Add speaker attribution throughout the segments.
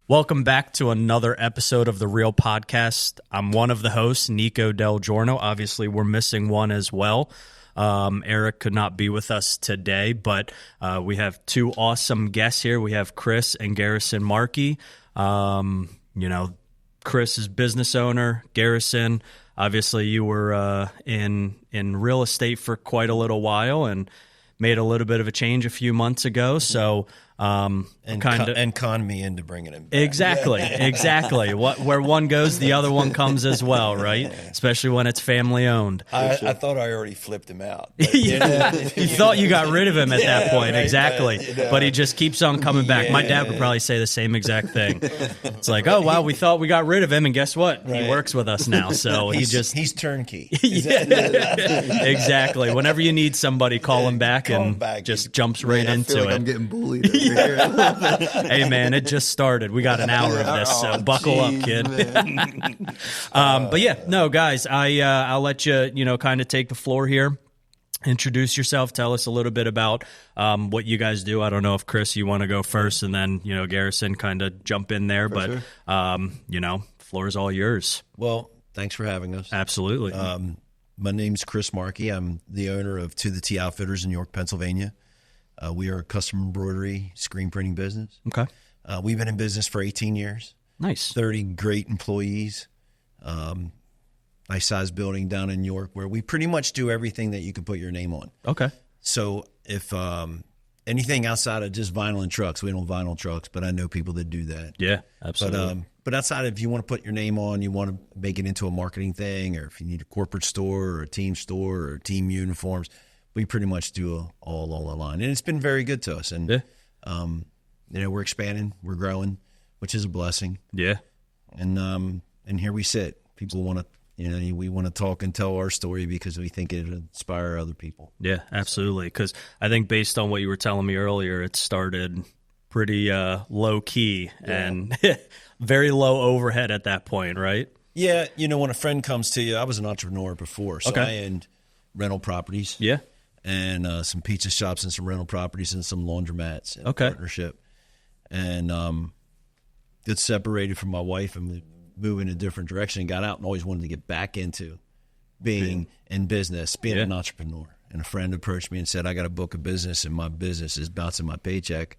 Speaker 1: Welcome back to another episode of The Real Podcast. I'm one of the hosts, Nico Del Giorno. Obviously, we're missing one as well. Eric could not be with us today, but we have two awesome guests here. We have Chris and Garrison Markey. Chris is business owner. Garrison, obviously, you were in real estate for quite a little while and made a little bit of a change a few months ago. So
Speaker 2: and con me into bringing him back.
Speaker 1: Exactly. Where one goes, the other one comes as well, right? Especially when it's family owned.
Speaker 2: I thought I already flipped him out.
Speaker 1: You thought you got rid of him at that point, right, exactly. But he just keeps on coming back. My dad would probably say the same exact thing. It's like, oh wow, we thought we got rid of him, and guess what? Right. He works with us now. So he's turnkey. Exactly. Whenever you need somebody, call him back just jumps right into it.
Speaker 3: I'm getting bullied over here.
Speaker 1: Hey man, it just started. We got an hour of this, so buckle up, kid. But yeah, no, guys, I'll let you kind of take the floor here. Introduce yourself. Tell us a little bit about what you guys do. I don't know if Chris, you want to go first, and then Garrison kind of jump in there. But floor is all yours.
Speaker 2: Well, thanks for having us.
Speaker 1: Absolutely.
Speaker 2: My name's Chris Markey. I'm the owner of To the T Outfitters in York, Pennsylvania. We are a custom embroidery screen printing business.
Speaker 1: Okay.
Speaker 2: We've been in business for 18 years.
Speaker 1: Nice.
Speaker 2: 30 great employees. Nice size building down in York where we pretty much do everything that you can put your name on.
Speaker 1: Okay.
Speaker 2: So if anything outside of just vinyl and trucks, we don't vinyl trucks, but I know people that do that.
Speaker 1: Yeah, absolutely.
Speaker 2: But outside, if you want to put your name on, you want to make it into a marketing thing, or if you need a corporate store or a team store or team uniforms, we pretty much do all the line. And it's been very good to us. And, we're expanding, we're growing, which is a blessing.
Speaker 1: Yeah.
Speaker 2: And here we sit. People want to, we want to talk and tell our story because we think it inspire other people.
Speaker 1: Yeah, absolutely. Because I think based on what you were telling me earlier, it started pretty low key and very low overhead at that point, right?
Speaker 2: Yeah. When a friend comes to you, I was an entrepreneur before, so I owned rental properties.
Speaker 1: Yeah.
Speaker 2: And some pizza shops and some rental properties and some laundromats in partnership. And got separated from my wife and moved in a different direction, got out and always wanted to get back into being in business, being an entrepreneur. And a friend approached me and said, I got a book of business and my business is bouncing my paycheck.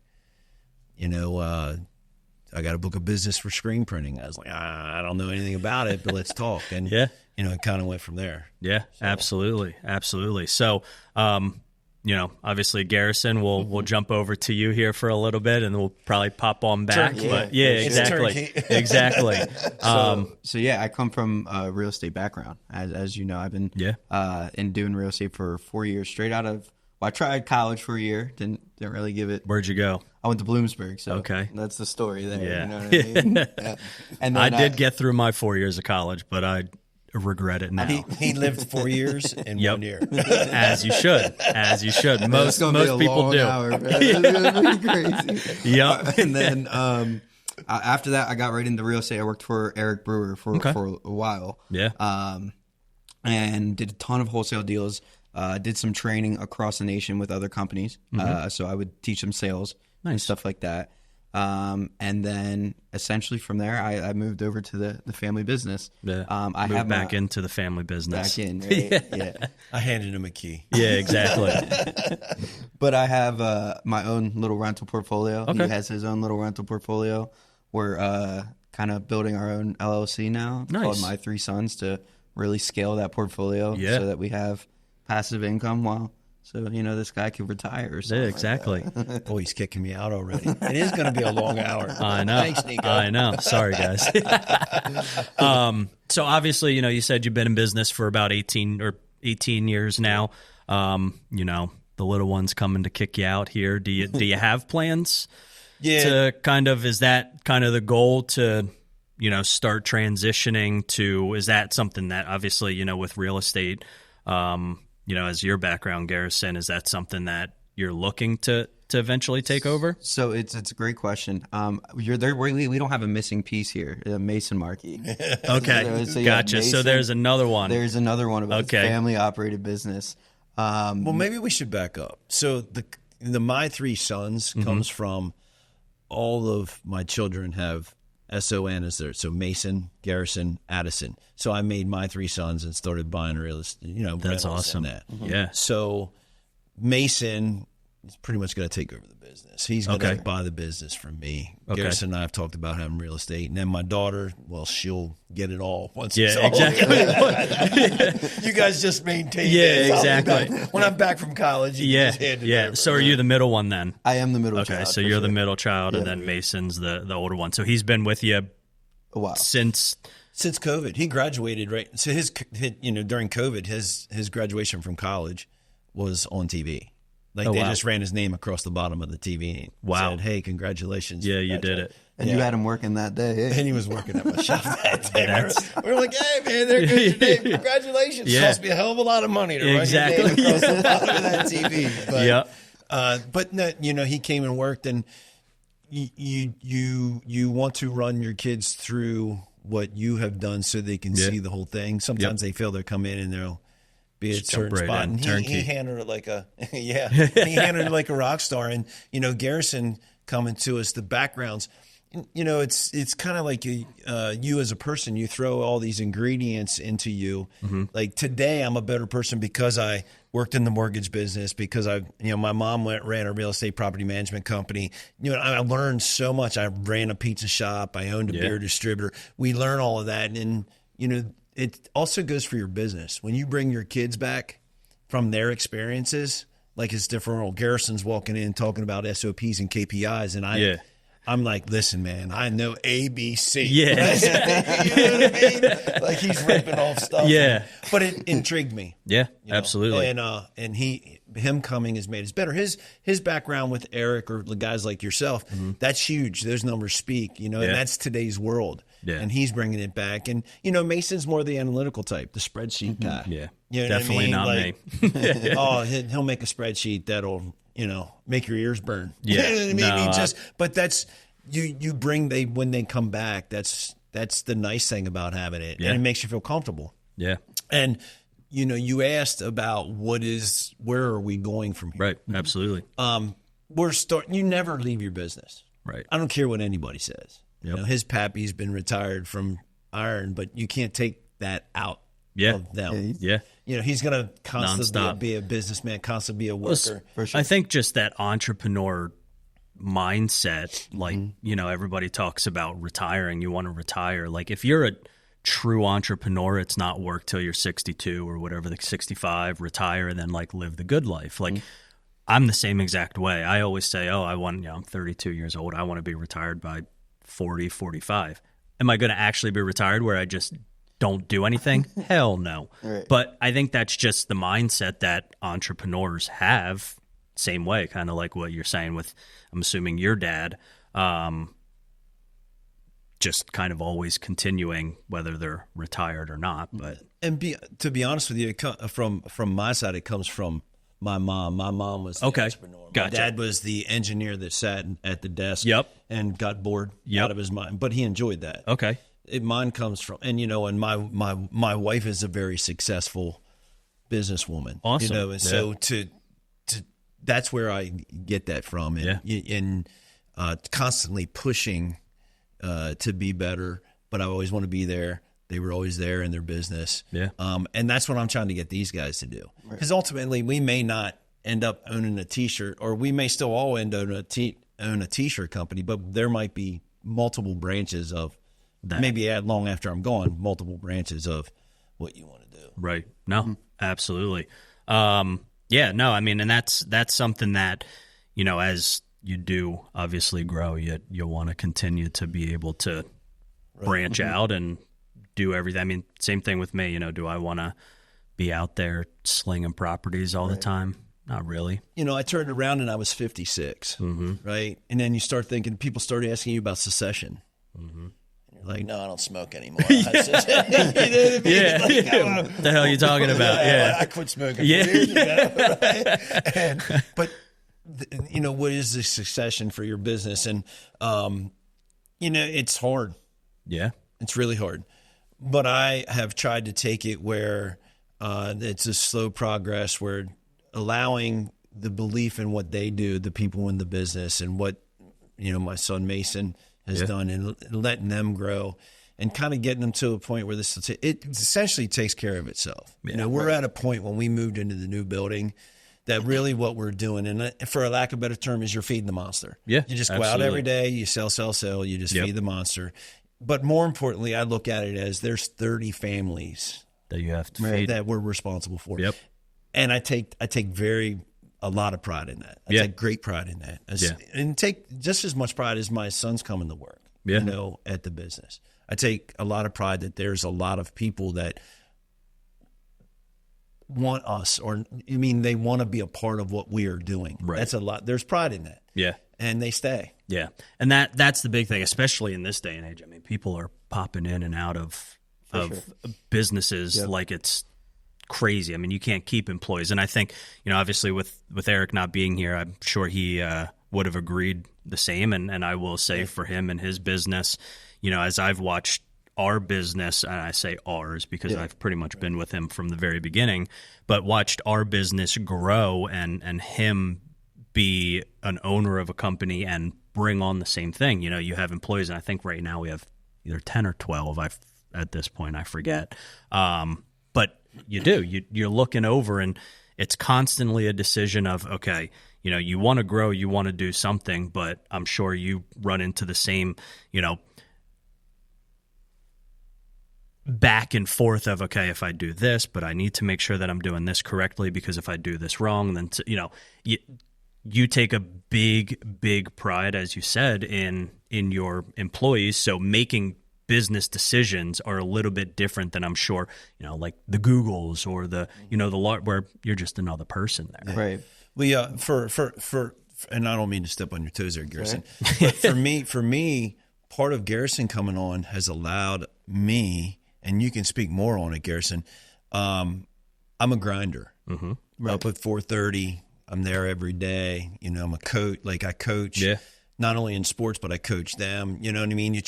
Speaker 2: I got a book of business for screen printing. I was like, I don't know anything about it, but let's talk. And, it kind of went from there.
Speaker 1: Yeah, so. Absolutely. So, obviously, Garrison, we'll jump over to you here for a little bit, and we'll probably pop on back.
Speaker 2: Turkey.
Speaker 1: But exactly.
Speaker 3: So I come from a real estate background. As you know, I've been in doing real estate for 4 years straight out of. Well, I tried college for a year, didn't really give it.
Speaker 1: Where'd you go?
Speaker 3: I went to Bloomsburg, so that's the story there. Yeah. You know what I mean? And then
Speaker 1: I did get through my 4 years of college, but I regret it now.
Speaker 2: He lived 4 years in 1 year.
Speaker 1: As you should. Most people do.
Speaker 3: Hour, it's gonna be crazy.
Speaker 1: Yep.
Speaker 3: And then after that, I got right into real estate. I worked for Eric Brewer for a while.
Speaker 1: Yeah.
Speaker 3: And did a ton of wholesale deals. Did some training across the nation with other companies. So I would teach them sales and stuff like that. And then essentially from there, I moved over to the family business.
Speaker 1: Yeah. I moved back into the family business.
Speaker 3: Back in, right? Yeah.
Speaker 2: I handed him a key.
Speaker 1: Yeah, exactly.
Speaker 3: But I have my own little rental portfolio. Okay. He has his own little rental portfolio. We're kind of building our own LLC now. It's called My Three Sons to really scale that portfolio so that we have passive income so this guy could retire or something.
Speaker 1: Yeah, exactly.
Speaker 2: Like Boy, he's kicking me out already. It is going to be a long hour.
Speaker 1: I know.
Speaker 2: Thanks, Nico.
Speaker 1: I know. Sorry, guys. So obviously, you said you've been in business for about 18 years now. The little one's coming to kick you out here. Do you have plans? To is that kind of the goal to start transitioning to? Is that something that obviously with real estate? As your background, Garrison, is that something that you're looking to eventually take over?
Speaker 3: So it's a great question. We don't have a missing piece here, Mason Markey.
Speaker 1: Okay, so gotcha. Mason, so there's another one.
Speaker 3: There's another one about family operated business.
Speaker 2: Well, maybe we should back up. So the My Three Sons comes from all of my children have SON as their, so Mason, Garrison, Addison. So I made my 3 sons and started buying real estate,
Speaker 1: That's awesome.
Speaker 2: That.
Speaker 1: Mm-hmm. Yeah.
Speaker 2: So Mason is pretty much going to take over the business. He's going to buy the business from me. Okay. Garrison and I have talked about having real estate. And then my daughter, well, she'll get it all once it's all
Speaker 1: exactly.
Speaker 2: You guys just maintain
Speaker 1: it. Yeah, exactly.
Speaker 2: When I'm back from college, you just hand it over.
Speaker 1: So are you the middle one then?
Speaker 3: I am the middle child.
Speaker 1: Okay, so you're the middle child, and then Mason's the older one. So he's been with you
Speaker 3: a while.
Speaker 2: Since COVID. He graduated, right? So his during COVID, his graduation from college was on TV. Like they just ran his name across the bottom of the TV and said, "Hey, congratulations."
Speaker 1: Yeah, you did it.
Speaker 3: And you had him working that day.
Speaker 2: And he was working at my shop that day. We were like, "Hey, man, there goes your name. Congratulations." It cost me a hell of a lot of money to run your name across the bottom of that TV. But no, he came and worked, and you want to run your kids through what you have done so they can see the whole thing. Sometimes they feel they'll come in and they'll be at a certain spot, and he handled it like a he handled it like a rock star. And Garrison coming to us, the backgrounds, it's kind of like you as a person, you throw all these ingredients into you. Mm-hmm. Like today, I'm a better person because I worked in the mortgage business, because my mom ran a real estate property management company. I learned so much. I ran a pizza shop. I owned a beer distributor. We learn all of that, and it also goes for your business. When you bring your kids back from their experiences, like it's different. Garrison's walking in talking about SOPs and KPIs, and I'm like, listen, man, I know ABC.
Speaker 1: Yeah.
Speaker 2: You know what I mean? Like he's ripping off stuff.
Speaker 1: Yeah.
Speaker 2: But it intrigued me.
Speaker 1: Yeah, absolutely.
Speaker 2: And him coming has made us better. His background with Eric or the guys like yourself, that's huge. Those numbers speak, and that's today's world. Yeah. And he's bringing it back. And, Mason's more the analytical type, the spreadsheet guy.
Speaker 1: Yeah.
Speaker 2: You know
Speaker 1: definitely not me.
Speaker 2: He'll make a spreadsheet that'll, make your ears burn.
Speaker 1: Yeah.
Speaker 2: You know what I mean? But that's, you bring, when they come back, that's the nice thing about having it. Yeah. And it makes you feel comfortable.
Speaker 1: Yeah.
Speaker 2: And, you asked about where are we going from here?
Speaker 1: Right. Absolutely.
Speaker 2: You never leave your business.
Speaker 1: Right.
Speaker 2: I don't care what anybody says. Yep. His pappy's been retired from iron, but you can't take that out of them.
Speaker 1: Yeah.
Speaker 2: He's going to constantly be a businessman, constantly be a worker.
Speaker 1: For sure. I think just that entrepreneur mindset, like, everybody talks about retiring. You want to retire. Like if you're a true entrepreneur, it's not work till you're 62 or whatever, 65, retire, and then like live the good life. Like I'm the same exact way. I always say, I'm 32 years old. I want to be retired by 40, 45. Am I going to actually be retired where I just don't do anything? Hell no. Right. But I think that's just the mindset that entrepreneurs have. Same way, kind of like what you're saying with, I'm assuming your dad, just kind of always continuing whether they're retired or not. But
Speaker 2: to be honest with you, from my side, it comes from my mom. My mom was the entrepreneur. My dad was the engineer that sat at the desk and got bored out of his mind, but he enjoyed that.
Speaker 1: Okay.
Speaker 2: Mine comes from, and my wife is a very successful businesswoman.
Speaker 1: Awesome.
Speaker 2: And so to that's where I get that from. And constantly pushing to be better, but I always want to be there. They were always there in their business.
Speaker 1: Yeah.
Speaker 2: And that's what I'm trying to get these guys to do. Because ultimately, we may not end up owning a T-shirt, or we may still all own a T-shirt company, but there might be multiple branches of that. Maybe long after I'm gone, multiple branches of what you want to do.
Speaker 1: Right. No, absolutely. And that's something that, as you do obviously grow, you'll want to continue to be able to branch out and do everything. I mean, same thing with me. Do I want to be out there slinging properties all the time? Not really.
Speaker 2: I turned around and I was 56, right? And then you start thinking, people start asking you about secession. Mm-hmm. You're like, no, I don't smoke anymore.
Speaker 1: What the hell are you talking about?
Speaker 2: I quit smoking 4 years ago. Right? But what is the succession for your business? And, it's hard.
Speaker 1: Yeah.
Speaker 2: It's really hard. But I have tried to take it where it's a slow progress, where allowing the belief in what they do, the people in the business, and what my son Mason has done, and letting them grow and kind of getting them to a point where it essentially takes care of itself. Yeah, we're at a point when we moved into the new building that really what we're doing, and for a lack of a better term, is you're feeding the monster.
Speaker 1: Yeah,
Speaker 2: you just go out every day, you sell, you just feed the monster. But more importantly, I look at it as there's 30 families
Speaker 1: that you have to feed
Speaker 2: that we're responsible for.
Speaker 1: Yep.
Speaker 2: And I take a lot of pride in that. I take great pride in that. And take just as much pride as my son's coming to work, at the business. I take a lot of pride that there's a lot of people that want us, they want to be a part of what we are doing.
Speaker 1: Right.
Speaker 2: That's a lot. There's pride in that.
Speaker 1: Yeah.
Speaker 2: And they stay.
Speaker 1: Yeah. And that's the big thing, especially in this day and age. I mean, people are popping in and out of businesses like it's crazy. I mean, you can't keep employees. And I think, obviously with Eric not being here, I'm sure he would have agreed the same. And I will say for him and his business, as I've watched our business, and I say ours because I've pretty much been with him from the very beginning, but watched our business grow and him be an owner of a company and bring on the same thing. You have employees, and I think right now we have either 10 or 12. At this point, I forget. But you're looking over, and it's constantly a decision of, okay, you want to grow, you want to do something, but I'm sure you run into the same, back and forth of, okay, if I do this, but I need to make sure that I'm doing this correctly, because if I do this wrong, then you take a big pride, as you said, in your employees. So making business decisions are a little bit different than, I'm sure, like the Googles or the where you're just another person there.
Speaker 3: Right.
Speaker 2: We for and I don't mean to step on your toes there, Garrison. Right. But for me, part of Garrison coming on has allowed me, and you can speak more on it, Garrison. I'm a grinder.
Speaker 1: Mm-hmm.
Speaker 2: Right. Up at 4:30. I'm there every day. I'm a coach. Like I coach.
Speaker 1: Yeah.
Speaker 2: Not only in sports, but I coach them. You know what I mean?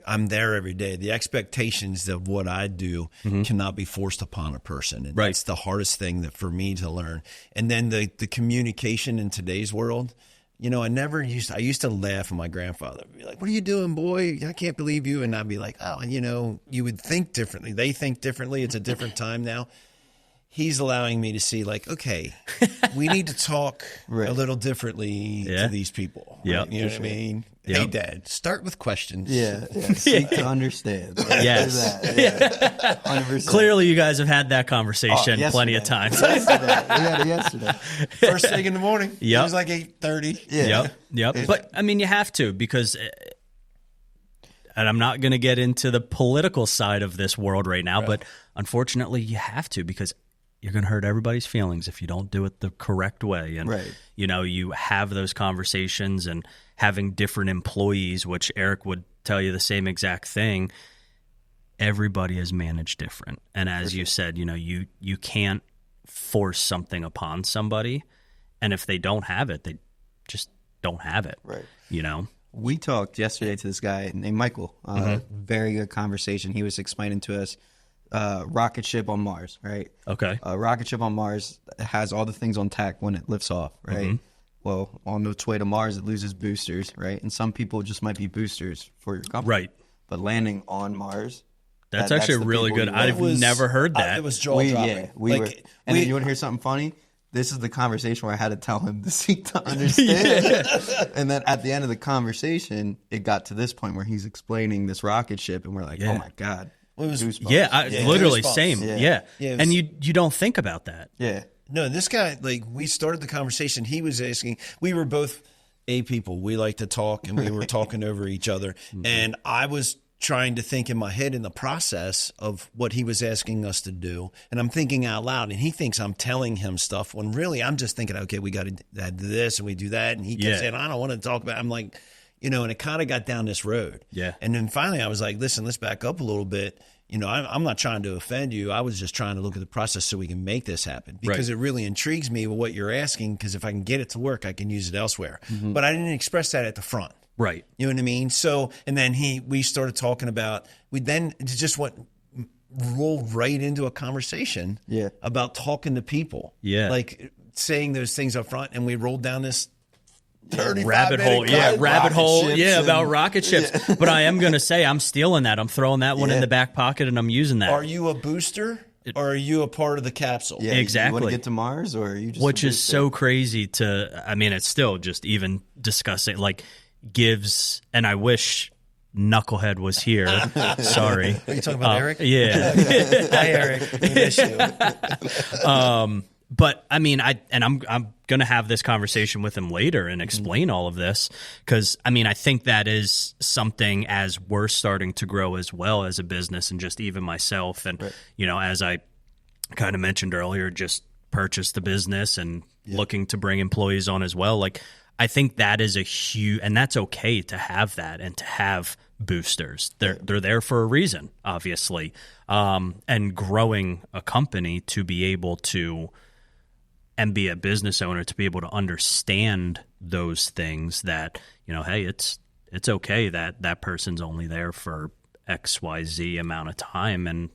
Speaker 2: I'm there every day. The expectations of what I do cannot be forced upon a person. And that's the hardest thing for me to learn. And then the communication in today's world, I used to laugh at my grandfather. I'd be like, "What are you doing, boy? I can't believe you." And I'd be like, "Oh, you would think differently. They think differently. It's a different time now." He's allowing me to see, like, okay, we need to talk a little differently to these people.
Speaker 1: Yeah,
Speaker 2: you know what I mean? Yep. Hey, Dad, start with questions.
Speaker 3: Yeah. Seek to understand.
Speaker 1: Yes.
Speaker 3: 100%.
Speaker 1: Clearly, you guys have had that conversation plenty of times.
Speaker 3: Yesterday. We had it yesterday.
Speaker 2: First thing in the morning.
Speaker 1: Yep.
Speaker 2: It was like 8:30.
Speaker 1: Yeah. Yep. But, I mean, you have to, because... And I'm not going to get into the political side of this world right now, but unfortunately, you have to, because you're going to hurt everybody's feelings if you don't do it the correct way. And, you have those conversations, and having different employees, which Eric would tell you the same exact thing. Everybody is managed different. And as you said, you can't force something upon somebody. And if they don't have it, they just don't have it.
Speaker 3: Right.
Speaker 1: We
Speaker 3: talked yesterday to this guy named Michael. Very good conversation. He was explaining to us rocket ship on Mars, right?
Speaker 1: Okay.
Speaker 3: A rocket ship on Mars has all the things on tack when it lifts off, right? Mm-hmm. Well, on its way to Mars, it loses boosters, right? And some people just might be boosters for your company.
Speaker 1: Right.
Speaker 3: But landing on Mars...
Speaker 1: That's actually really good. I've never heard that.
Speaker 2: It was jaw-dropping.
Speaker 3: And then you want to hear something funny? This is the conversation where I had to tell him to seek to understand. And then at the end of the conversation, it got to this point where he's explaining this rocket ship, and we're like, oh my God.
Speaker 2: It was,
Speaker 1: literally same. Yeah. And you don't think about that.
Speaker 3: Yeah.
Speaker 2: No, this guy, we started the conversation. He was asking, we were both A people. We like to talk, and we were talking over each other. Mm-hmm. And I was trying to think in my head in the process of what he was asking us to do. And I'm thinking out loud, and he thinks I'm telling him stuff when really I'm just thinking, okay, we got to do this and we do that. And he kept saying, I don't want to talk about it. I'm like, and it kind of got down this road.
Speaker 1: Yeah.
Speaker 2: And then finally I was like, listen, let's back up a little bit. I'm not trying to offend you. I was just trying to look at the process so we can make this happen, because it really intrigues me with what you're asking, because if I can get it to work, I can use it elsewhere. Mm-hmm. But I didn't express that at the front.
Speaker 1: Right.
Speaker 2: You know what I mean? So, and then we started talking about, rolled right into a conversation about talking to people.
Speaker 1: Yeah.
Speaker 2: Like saying those things up front, and we rolled down this
Speaker 1: rabbit hole. Yeah, rabbit hole. Yeah, about rocket ships.
Speaker 3: Yeah.
Speaker 1: But I am going to say I'm stealing that. I'm throwing that one in the back pocket, and I'm using that.
Speaker 2: Are you a booster? Or are you a part of the capsule?
Speaker 3: Yeah,
Speaker 1: exactly.
Speaker 3: You want to get to Mars, or are you just
Speaker 1: which is so crazy to? I mean, it's still just even discussing. Like, gives, and I wish Knucklehead was here. Sorry.
Speaker 2: Are you talking about Eric?
Speaker 1: Yeah.
Speaker 2: Hi, Eric. We miss you.
Speaker 1: But I mean, I'm going to have this conversation with him later and explain all of this, because I mean, I think that is something as we're starting to grow as well as a business, and just even myself, and you know, as I kind of mentioned earlier, just purchased the business and looking to bring employees on as well. Like, I think that is a huge, and that's okay to have that and to have boosters. They're there for a reason, obviously, and growing a company to be able to. And be a business owner to be able to understand those things, that, you know, hey, it's okay that that person's only there for XYZ amount of time and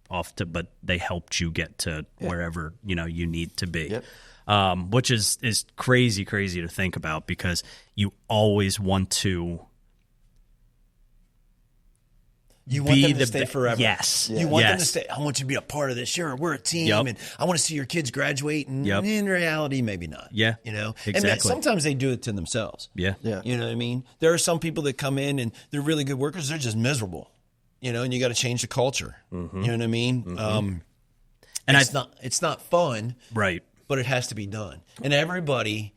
Speaker 1: but they helped you get to wherever, you know, you need to be. Which is crazy to think about, because you always want to.
Speaker 2: You want them to stay forever.
Speaker 1: Yes.
Speaker 2: You want them to stay. I want you to be a part of this. Sure, we're a team, and I want to see your kids graduate. And in reality, maybe not.
Speaker 1: Yeah.
Speaker 2: You know?
Speaker 1: Exactly.
Speaker 2: And sometimes they do it to themselves.
Speaker 1: Yeah.
Speaker 2: You know what I mean? There are some people that come in and they're really good workers. They're just miserable. You know, and you got to change the culture. Mm-hmm. You know what I mean? Mm-hmm. And it's not fun.
Speaker 1: Right.
Speaker 2: But it has to be done. And everybody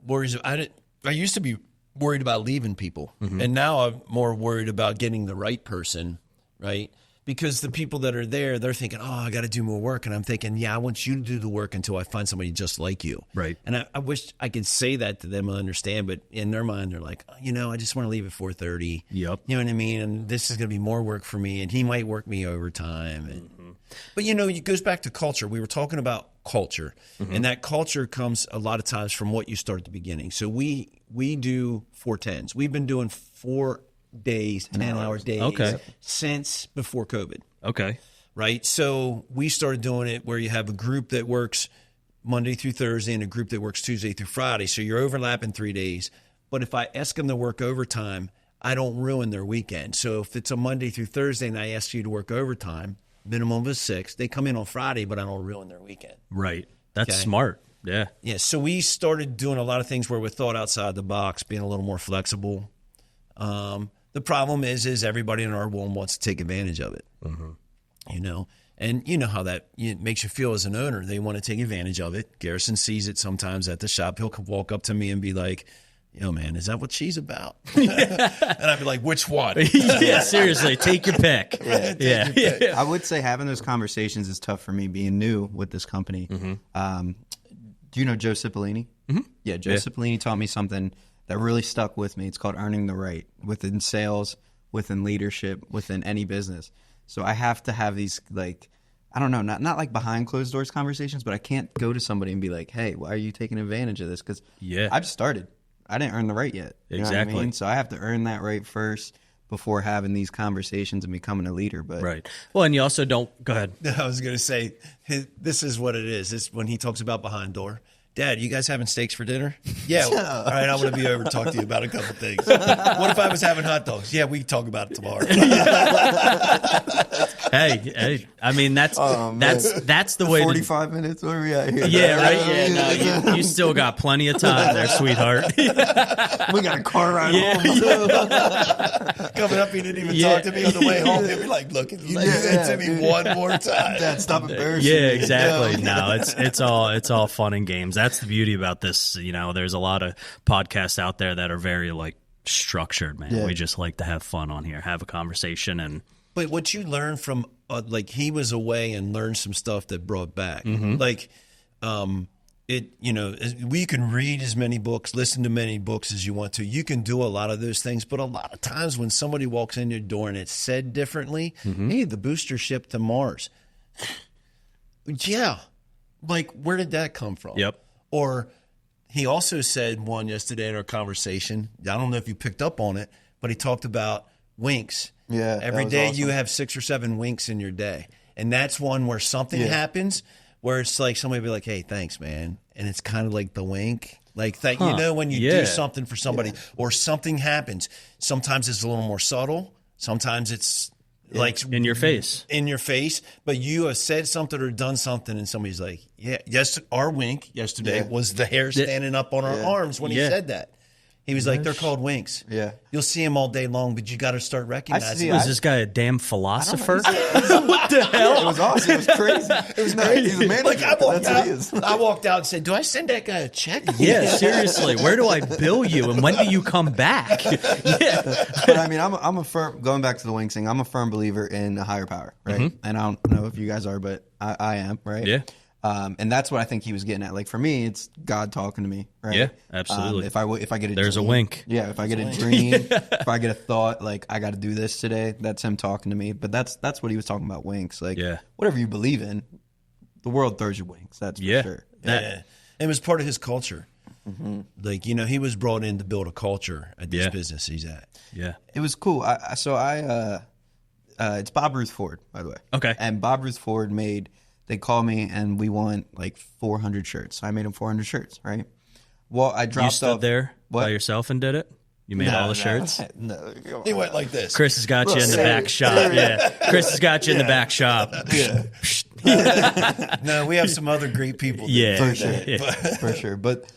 Speaker 2: worries. I used to be worried about leaving people. Mm-hmm. And now I'm more worried about getting the right person, right? Because the people that are there, they're thinking, oh, I got to do more work. And I'm thinking, yeah, I want you to do the work until I find somebody just like you.
Speaker 1: Right.
Speaker 2: And I wish I could say that to them and understand, but in their mind, they're like, you know, I just want to leave at 4:30.
Speaker 1: Yep.
Speaker 2: You know what I mean? And this is going to be more work for me, and he might work me overtime. And, but, you know, it goes back to culture. We were talking about culture, and that culture comes a lot of times from what you start at the beginning. So we do 410s. We've been doing 4 days, 10-hour days since before COVID.
Speaker 1: Okay.
Speaker 2: Right? So we started doing it where you have a group that works Monday through Thursday and a group that works Tuesday through Friday. So you're overlapping 3 days. But if I ask them to work overtime, I don't ruin their weekend. So if it's a Monday through Thursday and I ask you to work overtime, minimum of 6, they come in on Friday, but I don't ruin their weekend.
Speaker 1: Right. That's smart. Yeah.
Speaker 2: Yeah. So we started doing a lot of things where we thought outside the box, being a little more flexible. The problem is everybody in our world wants to take advantage of it. You know, and you know how that makes you feel as an owner. They want to take advantage of it. Garrison sees it sometimes at the shop. He'll walk up to me and be like, yo, man, is that what she's about? And I'd be like, which one?
Speaker 1: Yeah, seriously, take your pick. Yeah.
Speaker 3: I would say having those conversations is tough for me, being new with this company. Do you know Joe Cipollini? Yeah, Joe Cipollini taught me something that really stuck with me. It's called earning the right within sales, within leadership, within any business. So I have to have these, like, I don't know, not like behind closed doors conversations, but I can't go to somebody and be like, hey, why are you taking advantage of this? Because I just started. I didn't earn the right yet. You know what I mean? So I have to earn that right first before having these conversations and becoming a leader. But
Speaker 1: right. Well, and you also don't – go ahead.
Speaker 2: I was going to say, this is what it is. It's when he talks about behind door. Dad, you guys having steaks for dinner? Yeah. All right, I want to be over to talk to you about a couple things. What if I was having hot dogs? Yeah, we can talk about it tomorrow.
Speaker 1: Hey, I mean that's the way.
Speaker 3: 45 minutes. Where are we at here?
Speaker 1: Yeah, right. Yeah, no, you still got plenty of time there, sweetheart.
Speaker 3: We got a car ride home.
Speaker 2: Coming up, he didn't even talk to me on the way home. He'd be like, "Look, if you do that to me one more time,
Speaker 3: Dad, stop embarrassing
Speaker 1: me." Yeah,
Speaker 3: me.
Speaker 1: exactly. No, it's all fun and games. That's the beauty about this. You know, there's a lot of podcasts out there that are very like structured, man. We just like to have fun on here, have a conversation. And
Speaker 2: but what you learn from like he was away and learned some stuff that brought back like it, you know, we can read as many books, listen to many books as you want to. You can do a lot of those things, but a lot of times when somebody walks in your door and it's said differently, hey, the booster ship to Mars. Yeah. Like, where did that come from?
Speaker 1: Yep.
Speaker 2: Or he also said one yesterday in our conversation. I don't know if you picked up on it, but he talked about winks.
Speaker 3: Yeah.
Speaker 2: Every day you have 6 or 7 winks in your day. And that's one where something happens where it's like somebody be like, hey, thanks, man. And it's kind of like the wink. Like that, when you do something for somebody or something happens, sometimes it's a little more subtle. Sometimes it's like
Speaker 1: in your face,
Speaker 2: but you have said something or done something and somebody's like, yes, our wink yesterday was the hair standing up on our arms when he said that. He was like, they're called winks. Yeah. You'll see him all day long, but you got to start recognizing.
Speaker 1: Was this guy a damn philosopher?
Speaker 3: What the hell? It was awesome. It was crazy. It was crazy. He's a manager.
Speaker 2: Like I walked out and said, do I send that guy a check?
Speaker 1: Yeah, seriously. Where do I bill you? And when do you come back?
Speaker 3: But I mean, I'm a firm, going back to the wing thing, I'm a firm believer in a higher power, right? Mm-hmm. And I don't know if you guys are, but I am, right?
Speaker 1: Yeah.
Speaker 3: And that's what I think he was getting at. Like for me, it's God talking to me, right?
Speaker 1: Yeah, absolutely.
Speaker 3: If I get
Speaker 1: there's
Speaker 3: dream,
Speaker 1: a wink.
Speaker 3: Yeah, if I get a dream, if I get a thought, like I got to do this today, that's him talking to me. But that's what he was talking about, winks. Like whatever you believe in, the world throws you winks. That's for sure.
Speaker 2: It was part of his culture. Mm-hmm. Like he was brought in to build a culture at this business he's at.
Speaker 1: Yeah,
Speaker 3: it was cool. It's Bob Ruth Ford, by the way.
Speaker 1: Okay,
Speaker 3: and Bob Ruth Ford They called me and we won like 400 shirts. I made them 400 shirts, right? Well, I dropped.
Speaker 1: You stood there by yourself and did it? You made all the shirts?
Speaker 3: No.
Speaker 2: He went like this.
Speaker 1: Chris has got you in the back shop. Yeah. Chris has got you in the back shop.
Speaker 3: Yeah.
Speaker 2: No, we have some other great people.
Speaker 1: Yeah.
Speaker 3: For sure. For sure. But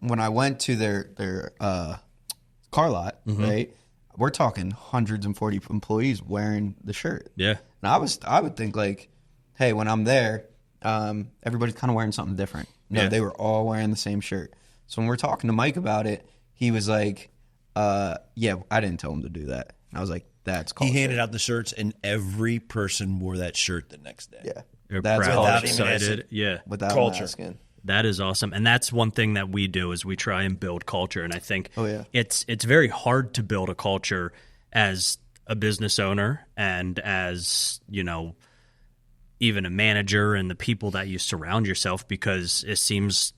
Speaker 3: when I went to their car lot, right, we're talking 140 employees wearing the shirt.
Speaker 1: Yeah.
Speaker 3: Now, I would think like, hey, when I'm there, everybody's kind of wearing something different. No, they were all wearing the same shirt. So when we're talking to Mike about it, he was like, I didn't tell him to do that. And I was like, that's culture.
Speaker 2: He handed out the shirts, and every person wore that shirt the next day.
Speaker 3: Yeah.
Speaker 1: They're proud, excited. Yeah.
Speaker 3: Without
Speaker 2: culture.
Speaker 3: Asking.
Speaker 1: That is awesome. And that's one thing that we do is we try and build culture. And I think it's very hard to build a culture as a business owner and as, even a manager and the people that you surround yourself, because it seems,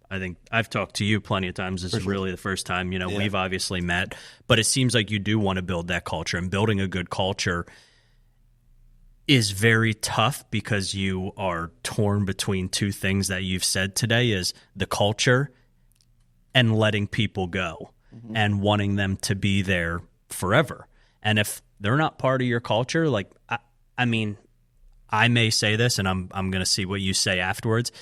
Speaker 1: I think I've talked to you plenty of times. This is really the first time, we've obviously met, but it seems like you do want to build that culture, and building a good culture is very tough because you are torn between two things that you've said today is the culture and letting people go and wanting them to be there forever. And if they're not part of your culture, like, I mean, I may say this, and I'm going to see what you say afterwards.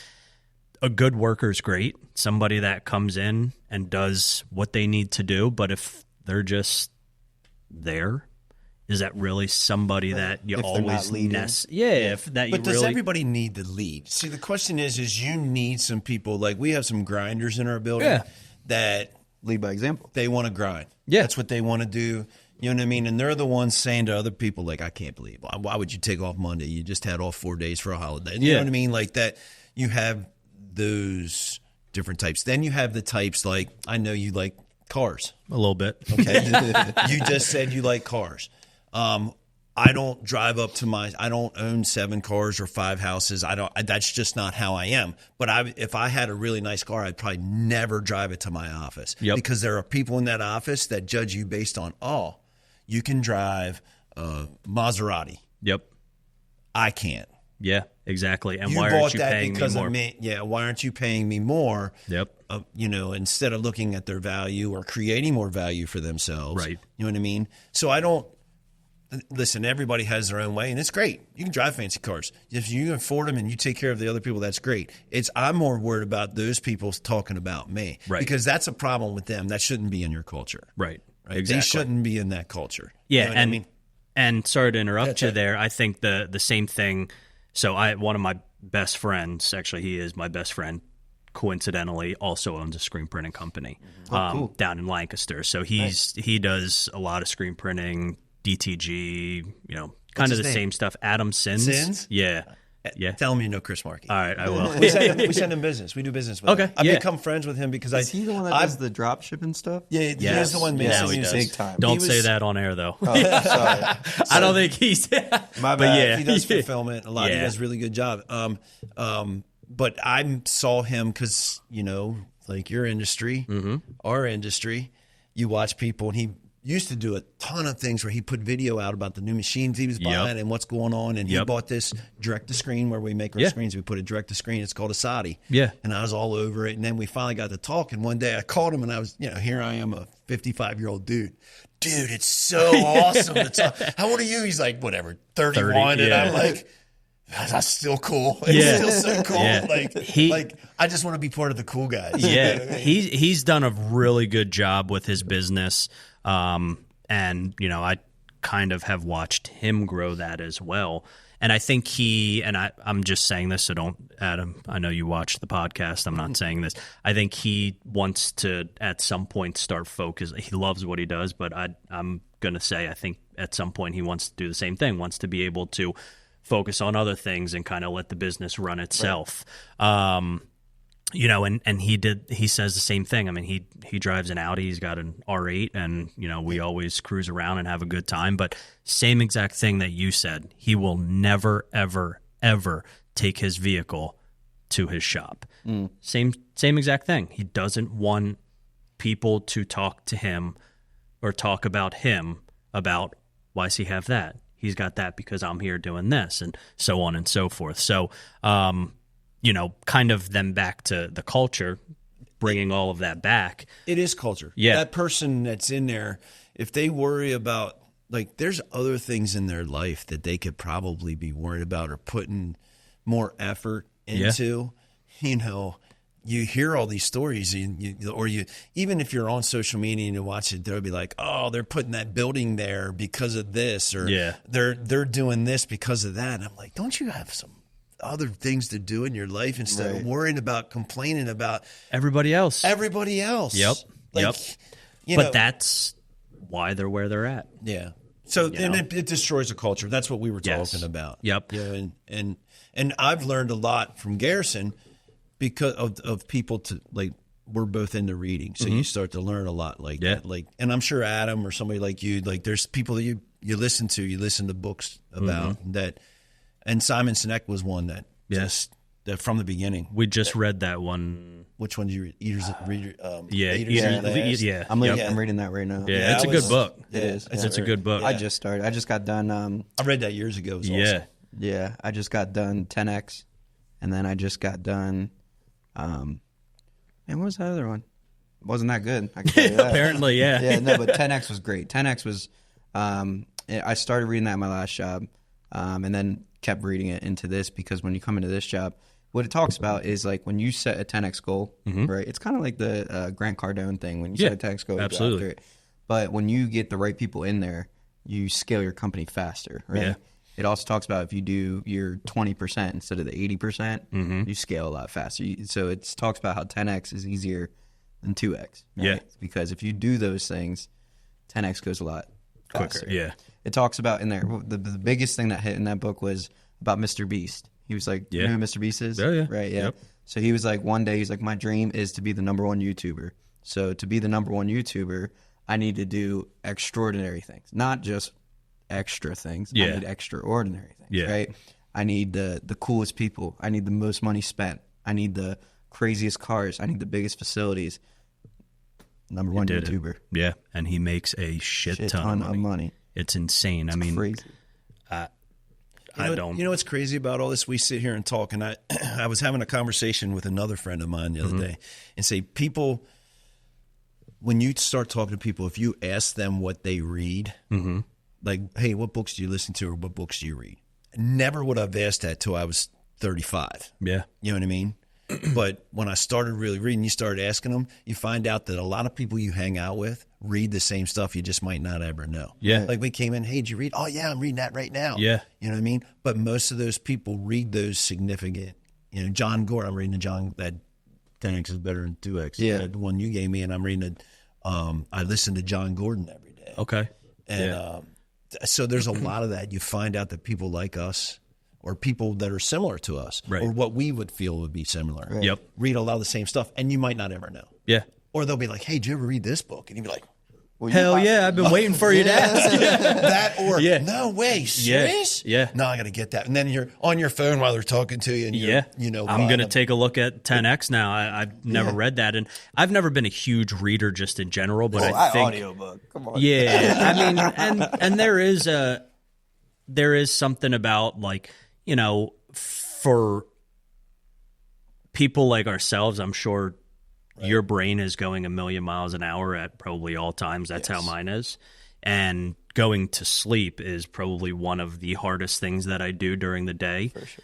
Speaker 1: A good worker is great, somebody that comes in and does what they need to do. But if they're just there, is that really somebody that you always need?
Speaker 2: But does everybody need to lead? See, the question is you need some people. Like we have some grinders in our building that
Speaker 3: lead by example.
Speaker 2: They want to grind.
Speaker 1: Yeah,
Speaker 2: that's what they want to do. You know what I mean? And they're the ones saying to other people, like, I can't believe, why would you take off Monday? You just had off 4 days for a holiday. You know what I mean? Like that, you have those different types. Then you have the types like, I know you like cars.
Speaker 1: A little bit.
Speaker 2: Okay. You just said you like cars. I don't drive up to I don't own 7 cars or 5 houses. That's just not how I am. But if I had a really nice car, I'd probably never drive it to my office because there are people in that office that judge you based on, you can drive a Maserati.
Speaker 1: Yep.
Speaker 2: I can't.
Speaker 1: Yeah, exactly. And
Speaker 2: you
Speaker 1: why aren't you paying me more?
Speaker 2: Of me. Yeah, why aren't you paying me more?
Speaker 1: Yep.
Speaker 2: Instead of looking at their value or creating more value for themselves.
Speaker 1: Right.
Speaker 2: You know what I mean? So I don't listen, everybody has their own way, and it's great. You can drive fancy cars. If you can afford them and you take care of the other people, that's great. I'm more worried about those people talking about me.
Speaker 1: Right.
Speaker 2: Because that's a problem with them. That shouldn't be in your culture.
Speaker 1: Right.
Speaker 2: Exactly. They shouldn't be in that culture.
Speaker 1: Yeah,
Speaker 2: you know what I mean?
Speaker 1: And sorry to interrupt you there. I think the same thing. So one of my best friends, actually he is my best friend, coincidentally also owns a screen printing company
Speaker 3: cool.
Speaker 1: down in Lancaster. So he does a lot of screen printing, DTG, kind of the same stuff. Adam Sins.
Speaker 2: Sins?
Speaker 1: Yeah. Yeah.
Speaker 2: Tell him you know Chris Markey.
Speaker 1: All right, I will.
Speaker 2: we send him business. We do business with him. I've become friends with him because
Speaker 3: Is he the one that does the drop shipping stuff?
Speaker 2: Yeah, he's the one
Speaker 1: now he does.
Speaker 3: Big time.
Speaker 1: Don't say that on air though.
Speaker 3: Oh, sorry.
Speaker 1: I don't think he's
Speaker 2: my bad.
Speaker 1: But yeah.
Speaker 2: He does fulfillment a lot. He does a really good job. But I saw him because, like your industry, our industry, you watch people and used to do a ton of things where he put video out about the new machines he was buying and what's going on. And he bought this direct to screen where we make our screens. We put it direct to screen. It's called a Saudi.
Speaker 1: Yeah.
Speaker 2: And I was all over it. And then we finally got to talk. And one day I called him and I was, here I am, a 55-year-old dude. Dude, it's so awesome to talk. How old are you? He's like, whatever, 31. And I'm like, that's still cool. It's still so cool. Yeah. Like I just want to be part of the cool guys.
Speaker 1: Yeah. You know what I mean? He's done a really good job with his business. And, I kind of have watched him grow that as well. And I think I'm just saying this, so don't, Adam, I know you watch the podcast. I'm not saying this. I think he wants to, at some point, start focus. He loves what he does, but I'm going to say I think at some point he wants to do the same thing, wants to be able to focus on other things and kind of let the business run itself. Right. And he says the same thing. I mean, he drives an Audi, he's got an R8, and, we always cruise around and have a good time. But same exact thing that you said, he will never, ever, ever take his vehicle to his shop. Same exact thing. He doesn't want people to talk to him or talk about him about, why does he have that? He's got that because I'm here doing this, and so on and so forth. So, kind of then back to the culture, bringing all of that back.
Speaker 2: It is culture.
Speaker 1: Yeah.
Speaker 2: That person that's in there, if they worry about, there's other things in their life that they could probably be worried about or putting more effort into, you hear all these stories, or even if you're on social media and you watch it, they'll be like, oh, they're putting that building there because of this, or they're doing this because of that. And I'm like, don't you have some other things to do in your life instead of worrying about complaining about
Speaker 1: everybody else?
Speaker 2: Yep.
Speaker 1: But that's why they're where they're at.
Speaker 2: Yeah. So it destroys a culture. That's what we were talking about.
Speaker 1: Yep.
Speaker 2: And I've learned a lot from Garrison because of people we're both into reading. So you start to learn a lot that. And I'm sure Adam or somebody like you, there's people that you listen to books about that. And Simon Sinek was one that that from the beginning.
Speaker 1: We just read that one.
Speaker 2: Which one did you read? Eaters
Speaker 3: yeah. I'm reading that right now.
Speaker 1: Yeah, it's a good book.
Speaker 3: It is.
Speaker 1: It's a good book.
Speaker 3: I just started. I just got done.
Speaker 2: I read that years ago. It was awesome.
Speaker 3: Yeah. I just got done 10X, and then I just got done. And what was that other one? It wasn't that good. I can tell you that.
Speaker 1: Apparently, yeah.
Speaker 3: Yeah, no, but 10X was great. 10X was. I started reading that in my last job, and then kept reading it into this, because when you come into this job, what it talks about is when you set a 10X goal, right? It's kind of like the Grant Cardone thing. When you set a 10X goal,
Speaker 1: absolutely.
Speaker 3: You go after it. But when you get the right people in there, you scale your company faster, right? Yeah. It also talks about if you do your 20% instead of the 80%, you scale a lot faster. So it talks about how 10X is easier than 2X. Right?
Speaker 1: Yeah.
Speaker 3: Because if you do those things, 10X goes a lot faster.
Speaker 1: Quicker, yeah.
Speaker 3: It talks about in there, the biggest thing that hit in that book was about Mr. Beast. He was like, you know who Mr. Beast is?
Speaker 1: Oh, yeah.
Speaker 3: Right, yeah.
Speaker 1: Yep.
Speaker 3: So he was like, one day, he's like, my dream is to be the number one YouTuber. So to be the number one YouTuber, I need to do extraordinary things, not just extra things. I need extraordinary things, right? I need the coolest people. I need the most money spent. I need the craziest cars. I need the biggest facilities. Number one YouTuber.
Speaker 1: Yeah, and he makes a shit ton
Speaker 3: of money.
Speaker 1: It's insane.
Speaker 3: It's crazy.
Speaker 2: You know what's crazy about all this? We sit here and talk, and I was having a conversation with another friend of mine the other day, and say, people, when you start talking to people, if you ask them what they read, hey, what books do you listen to, or what books do you read? I never would have asked that till I was 35.
Speaker 1: Yeah.
Speaker 2: You know what I mean? But when I started really reading, you started asking them, you find out that a lot of people you hang out with read the same stuff you just might not ever know.
Speaker 1: Yeah.
Speaker 2: Like we came in, hey, did you read? Oh, yeah, I'm reading that right now.
Speaker 1: Yeah.
Speaker 2: You know what I mean? But most of those people read those significant, John Gore, I'm reading that 10X is better than 2X.
Speaker 3: Yeah.
Speaker 2: The one you gave me, and I'm reading I listen to John Gordon every day.
Speaker 1: Okay.
Speaker 2: And so there's a lot of that. You find out that people like us, or people that are similar to us, or what we would feel would be similar.
Speaker 3: Right.
Speaker 1: Yep.
Speaker 2: Read a lot of the same stuff, and you might not ever know.
Speaker 1: Yeah.
Speaker 2: Or they'll be like, hey, did you ever read this book? And you'd be like,
Speaker 3: Well,
Speaker 1: hell yeah, I've been waiting for you to ask.
Speaker 2: That or no way, serious?
Speaker 1: Yeah.
Speaker 2: No, I got to get that. And then you're on your phone while they're talking to you. And you're,
Speaker 1: I'm going to take a look at 10X now. I've never read that, and I've never been a huge reader just in general. But I think
Speaker 3: audiobook. Come on.
Speaker 1: Yeah, I mean, and there is something about, like, you know, for people like ourselves, I'm sure. Right. Your brain is going a million miles an hour at probably all times. That's how mine is. And going to sleep is probably one of the hardest things that I do during the day.
Speaker 3: For sure.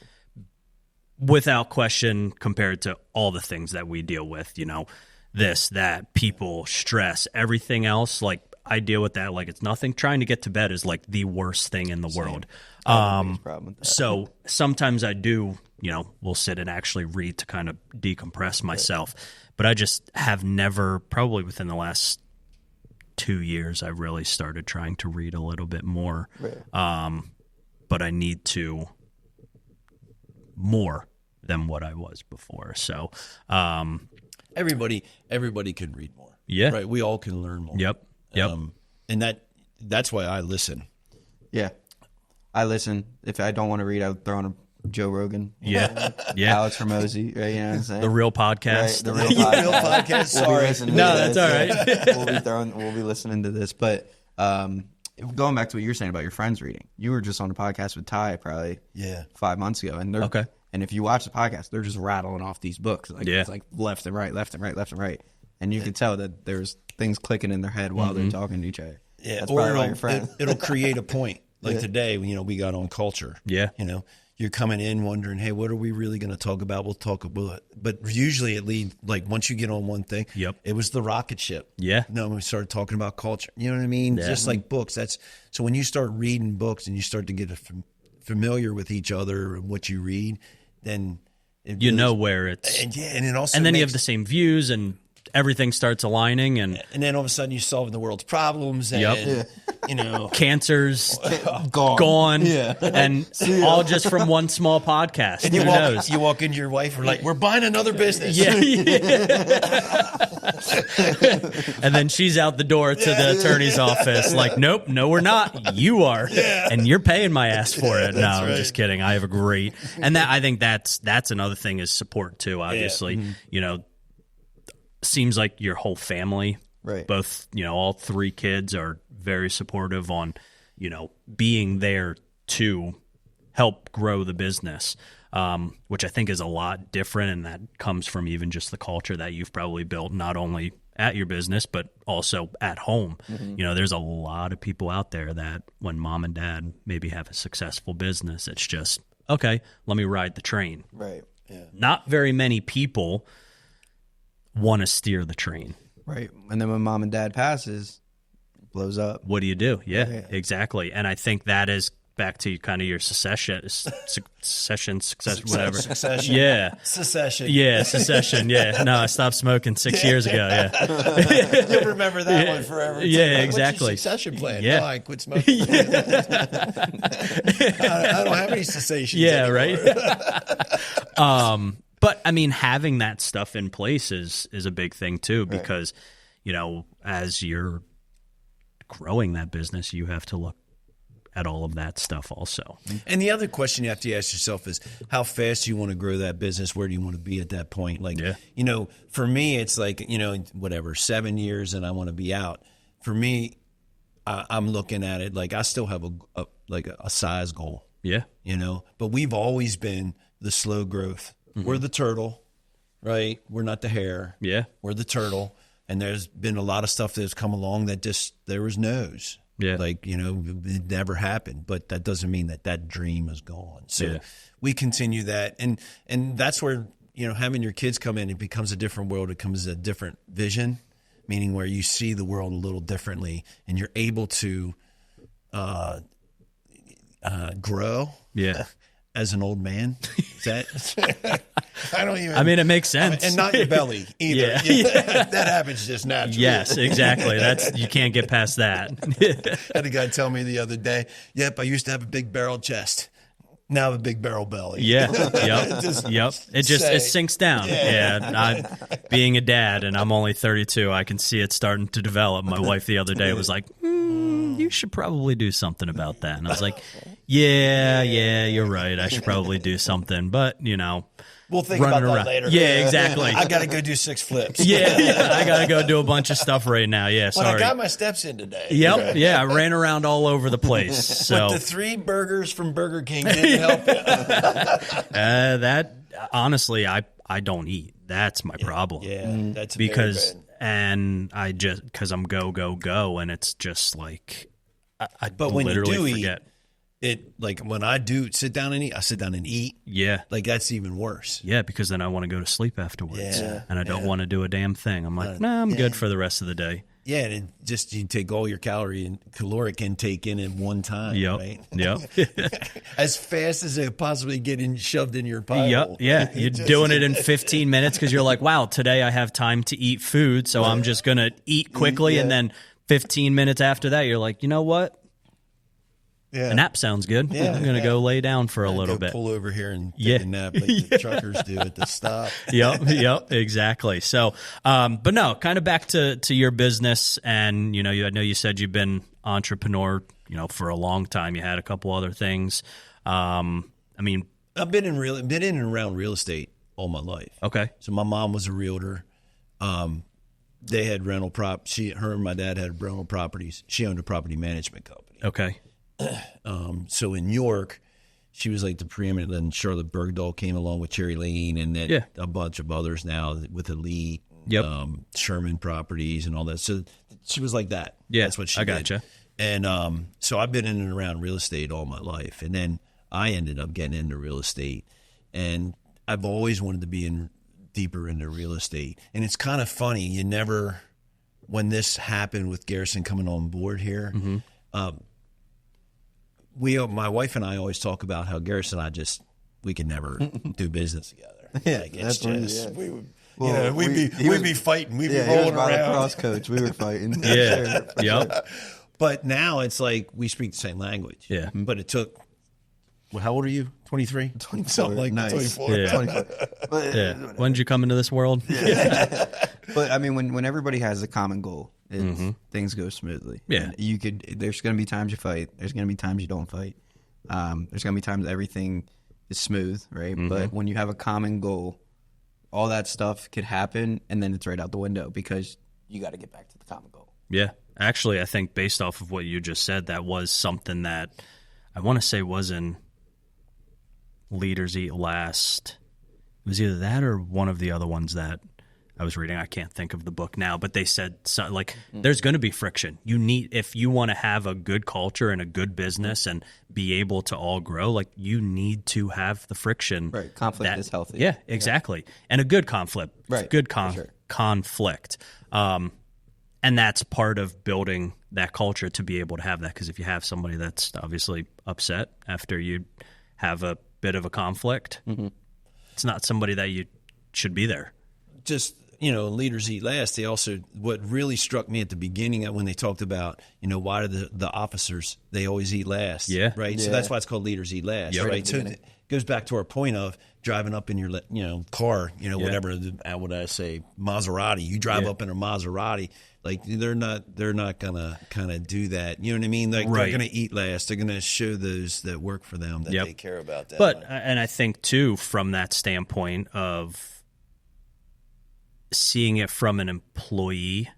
Speaker 1: Without question, compared to all the things that we deal with, you know, this, that, people, stress, everything else. Like, I deal with that like it's nothing. Trying to get to bed is like the worst thing in the world. So sometimes I do, you know, we'll sit and actually read to kind of decompress myself. Right. But I just have never, probably within the last 2 years, I really started trying to read a little bit more. Right. But I need to more than what I was before. So
Speaker 2: everybody can read more.
Speaker 1: Yeah.
Speaker 2: Right. We all can learn more.
Speaker 1: Yep.
Speaker 2: And that's why I listen.
Speaker 3: Yeah. I listen. If I don't want to read, I would throw on a Joe Rogan.
Speaker 1: Yeah.
Speaker 3: Alex Ramosi. Right, you know what I'm saying?
Speaker 1: The real podcast.
Speaker 3: Right, the real podcast.
Speaker 2: Sorry.
Speaker 1: No, that's all
Speaker 3: right. We'll be listening to this. But going back to what you were saying about your friends reading, you were just on a podcast with Ty probably 5 months ago. And they're and if you watch the podcast, they're just rattling off these books. Like, it's like left and right, left and right, left and right. And you can tell that there's things clicking in their head while they're talking to each other.
Speaker 2: Yeah,
Speaker 3: that's
Speaker 2: or
Speaker 3: your friend.
Speaker 2: It'll create a point. Like today, you know, we got on culture.
Speaker 1: Yeah.
Speaker 2: You know, you're coming in wondering, hey, what are we really going to talk about? We'll talk about it. But usually it leads, like, once you get on one thing, it was the rocket ship.
Speaker 1: Yeah.
Speaker 2: You know, we started talking about culture. You know what I mean? Yeah. Just like books. So when you start reading books and you start to get familiar with each other and what you read, then
Speaker 1: you know where it's.
Speaker 2: And it also
Speaker 1: and then you have the same views and everything starts aligning, and
Speaker 2: then all of a sudden you're solving the world's problems, and you know,
Speaker 1: cancer's gone, and all just from one small podcast.
Speaker 2: And
Speaker 1: Who knows?
Speaker 2: You walk into your wife, we're like, we're buying another business.
Speaker 1: And then she's out the door to the attorney's office, like, nope, no, we're not. You are, and you're paying my ass for it. No, I'm just kidding. I have a great, and that I think that's another thing is support too. Obviously, you know. Seems like your whole family, both, you know, all 3 kids are very supportive on, you know, being there to help grow the business, which I think is a lot different. And that comes from even just the culture that you've probably built, not only at your business, but also at home. You know, there's a lot of people out there that when mom and dad maybe have a successful business, it's just, okay, let me ride the train.
Speaker 3: Right. Yeah.
Speaker 1: Not very many people want to steer the train.
Speaker 3: Right. And then when mom and dad passes, it blows up.
Speaker 1: What do you do? Yeah, exactly. And I think that is back to kind of your succession, whatever.
Speaker 2: Succession.
Speaker 1: Yeah.
Speaker 2: Secession.
Speaker 1: Yeah, secession. Yeah. No, I stopped smoking 6 years ago. Yeah.
Speaker 2: You'll remember that one forever.
Speaker 1: Yeah, exactly.
Speaker 2: What's your succession plan?
Speaker 1: Yeah.
Speaker 2: No, I quit smoking. I don't have any cessations anymore.
Speaker 1: Right. But, I mean, having that stuff in place is a big thing, too, because, you know, as you're growing that business, you have to look at all of that stuff also.
Speaker 2: And the other question you have to ask yourself is how fast do you want to grow that business? Where do you want to be at that point? Like, you know, for me, it's like, you know, whatever, 7 years and I want to be out. For me, I'm looking at it like I still have a size goal.
Speaker 1: Yeah.
Speaker 2: You know, but we've always been the slow growth. We're the turtle, right? We're not the hare.
Speaker 1: Yeah.
Speaker 2: We're the turtle. And there's been a lot of stuff that's come along that just, there was no's.
Speaker 1: Yeah.
Speaker 2: Like, you know, it never happened. But that doesn't mean that dream is gone. So we continue that. And that's where, you know, having your kids come in, it becomes a different world. It becomes a different vision, meaning where you see the world a little differently and you're able to grow.
Speaker 1: Yeah.
Speaker 2: As an old man, is that I don't even.
Speaker 1: I mean, it makes sense,
Speaker 2: and not your belly either. That happens just naturally.
Speaker 1: Yes, exactly. You can't get past that.
Speaker 2: Had a guy tell me the other day. Yep, I used to have a big barrel chest. Now I have a big barrel belly.
Speaker 1: Yeah. Yep. It sinks down. Yeah. Being a dad, and I'm only 32, I can see it starting to develop. My wife the other day was like, you should probably do something about that. And I was like, yeah, you're right. I should probably do something. But,
Speaker 2: we'll think about that later.
Speaker 1: Yeah, exactly.
Speaker 2: I got to go do 6 flips.
Speaker 1: Yeah. I got to go do a bunch of stuff right now. Yeah, sorry.
Speaker 2: Well, I got my steps in today.
Speaker 1: Yep. Okay. Yeah, I ran around all over the place. So.
Speaker 2: But the 3 burgers from Burger King didn't help you.
Speaker 1: That, honestly, I don't eat. That's my problem.
Speaker 2: Yeah, that's
Speaker 1: because I'm go, and it's just like I
Speaker 2: but when
Speaker 1: literally
Speaker 2: you do
Speaker 1: forget.
Speaker 2: It like when I do sit down and eat, I sit down and eat.
Speaker 1: Yeah,
Speaker 2: like that's even worse.
Speaker 1: Yeah, because then I want to go to sleep afterwards, and I don't want to do a damn thing. I'm like, I'm good for the rest of the day.
Speaker 2: Yeah, and just you take all your caloric intake in at one time.
Speaker 1: Yep.
Speaker 2: Right?
Speaker 1: Yep.
Speaker 2: As fast as it possibly get shoved in your pie.
Speaker 1: Yep. Yeah, you're doing it in 15 minutes because you're like, wow, today I have time to eat food, so I'm just gonna eat quickly, and then 15 minutes after that, you're like, you know what? A nap sounds good. Yeah, I'm going to go lay down for a little bit.
Speaker 2: Pull over here and take a nap like the truckers do at the stop.
Speaker 1: Yep, exactly. So, but no, kind of back to your business. And, I know you said you've been entrepreneur, for a long time. You had a couple other things. I've
Speaker 2: been in and around real estate all my life.
Speaker 1: Okay.
Speaker 2: So my mom was a realtor. They had rental her and my dad had rental properties. She owned a property management company.
Speaker 1: Okay.
Speaker 2: So in York, she was like the preeminent. Then Charlotte Bergdahl came along with Cherry Lane, and then a bunch of others now with Elite, Sherman Properties, and all that. So she was like that.
Speaker 1: Yeah,
Speaker 2: that's what she did.
Speaker 1: Gotcha.
Speaker 2: And so I've been in and around real estate all my life, and then I ended up getting into real estate, and I've always wanted to be deeper into real estate. And it's kind of funny, when this happened with Garrison coming on board here. Mm-hmm. My wife and I always talk about how Garrison and I we could never do business together. Like it's just we'd be fighting, we'd be rolling around.
Speaker 3: Cross coach, we were fighting.
Speaker 1: Yep.
Speaker 2: But now it's like we speak the same language.
Speaker 1: Yeah.
Speaker 2: But it took. Well, how old are you? 23?
Speaker 3: 24.
Speaker 2: Something like
Speaker 3: nice.
Speaker 2: 24.
Speaker 3: Yeah. 24.
Speaker 1: But, when did you come into this world?
Speaker 3: Yeah. But when everybody has a common goal, things go smoothly.
Speaker 1: Yeah.
Speaker 3: And there's going to be times you fight. There's going to be times you don't fight. There's going to be times everything is smooth, right? Mm-hmm. But when you have a common goal, all that stuff could happen, and then it's right out the window because you got to get back to the common goal.
Speaker 1: Yeah. Actually, I think based off of what you just said, that was something that I want to say was in Leaders Eat Last. It was either that or one of the other ones that I was reading. I can't think of the book now, but they said there's going to be friction. If you want to have a good culture and a good business and be able to all grow, you need to have the friction.
Speaker 3: Right. Conflict is healthy.
Speaker 1: Yeah, exactly. And a good conflict.
Speaker 3: Right.
Speaker 1: Good conflict. And that's part of building that culture to be able to have that. Because if you have somebody that's obviously upset after you have a bit of a conflict, it's not somebody that you should be there.
Speaker 2: Just, Leaders Eat Last, what really struck me at the beginning when they talked about, why do the officers, they always eat last.
Speaker 1: Yeah.
Speaker 2: Right? Yeah. So that's why it's called Leaders Eat Last.
Speaker 1: Yep.
Speaker 2: Right? So it goes back to our point of driving up in your, car, whatever, what I say, Maserati. You drive up in a Maserati. They're not gonna kind of do that. You know what I mean? They're gonna eat last. They're gonna show those that work for them that they care about that.
Speaker 1: But and I think too, from that standpoint of seeing it from an employee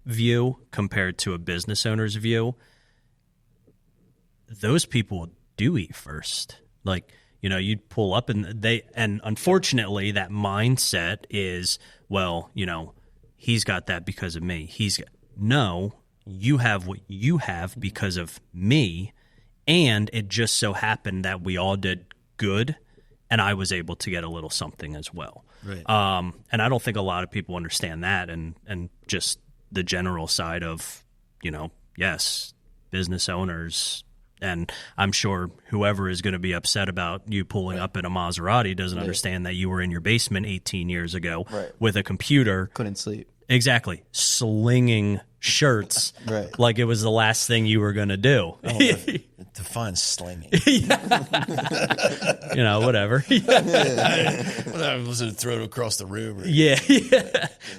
Speaker 1: view compared to a business owner's view, those people do eat first. You'd pull up and unfortunately that mindset is, he's got that because of me. No, you have what you have because of me, and it just so happened that we all did good, and I was able to get a little something as well.
Speaker 2: Right.
Speaker 1: And I don't think a lot of people understand that, and just the general side of, yes, business owners. And I'm sure whoever is going to be upset about you pulling up in a Maserati doesn't understand that you were in your basement 18 years ago with a computer.
Speaker 3: Couldn't sleep.
Speaker 1: Exactly. Slinging shirts like it was the last thing you were going to do.
Speaker 2: define slinging.
Speaker 1: Whatever.
Speaker 2: I wasn't thrown across the room.
Speaker 1: Yeah.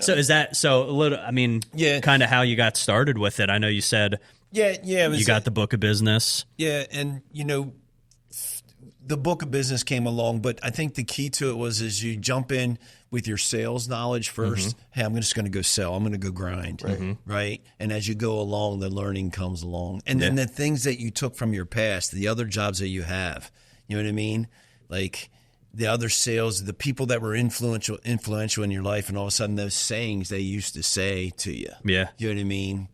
Speaker 1: So is that so? A little. I mean, kind of how you got started with it. I know you said. You got the book of business.
Speaker 2: Yeah, and the book of business came along, but I think the key to it is you jump in with your sales knowledge first. Mm-hmm. Hey, I'm just going to go sell. I'm going to go grind, right? And as you go along, the learning comes along. And then the things that you took from your past, the other jobs that you have, you know what I mean? Like the other sales, the people that were influential in your life, and all of a sudden those sayings they used to say to you. Yeah. You know what I mean?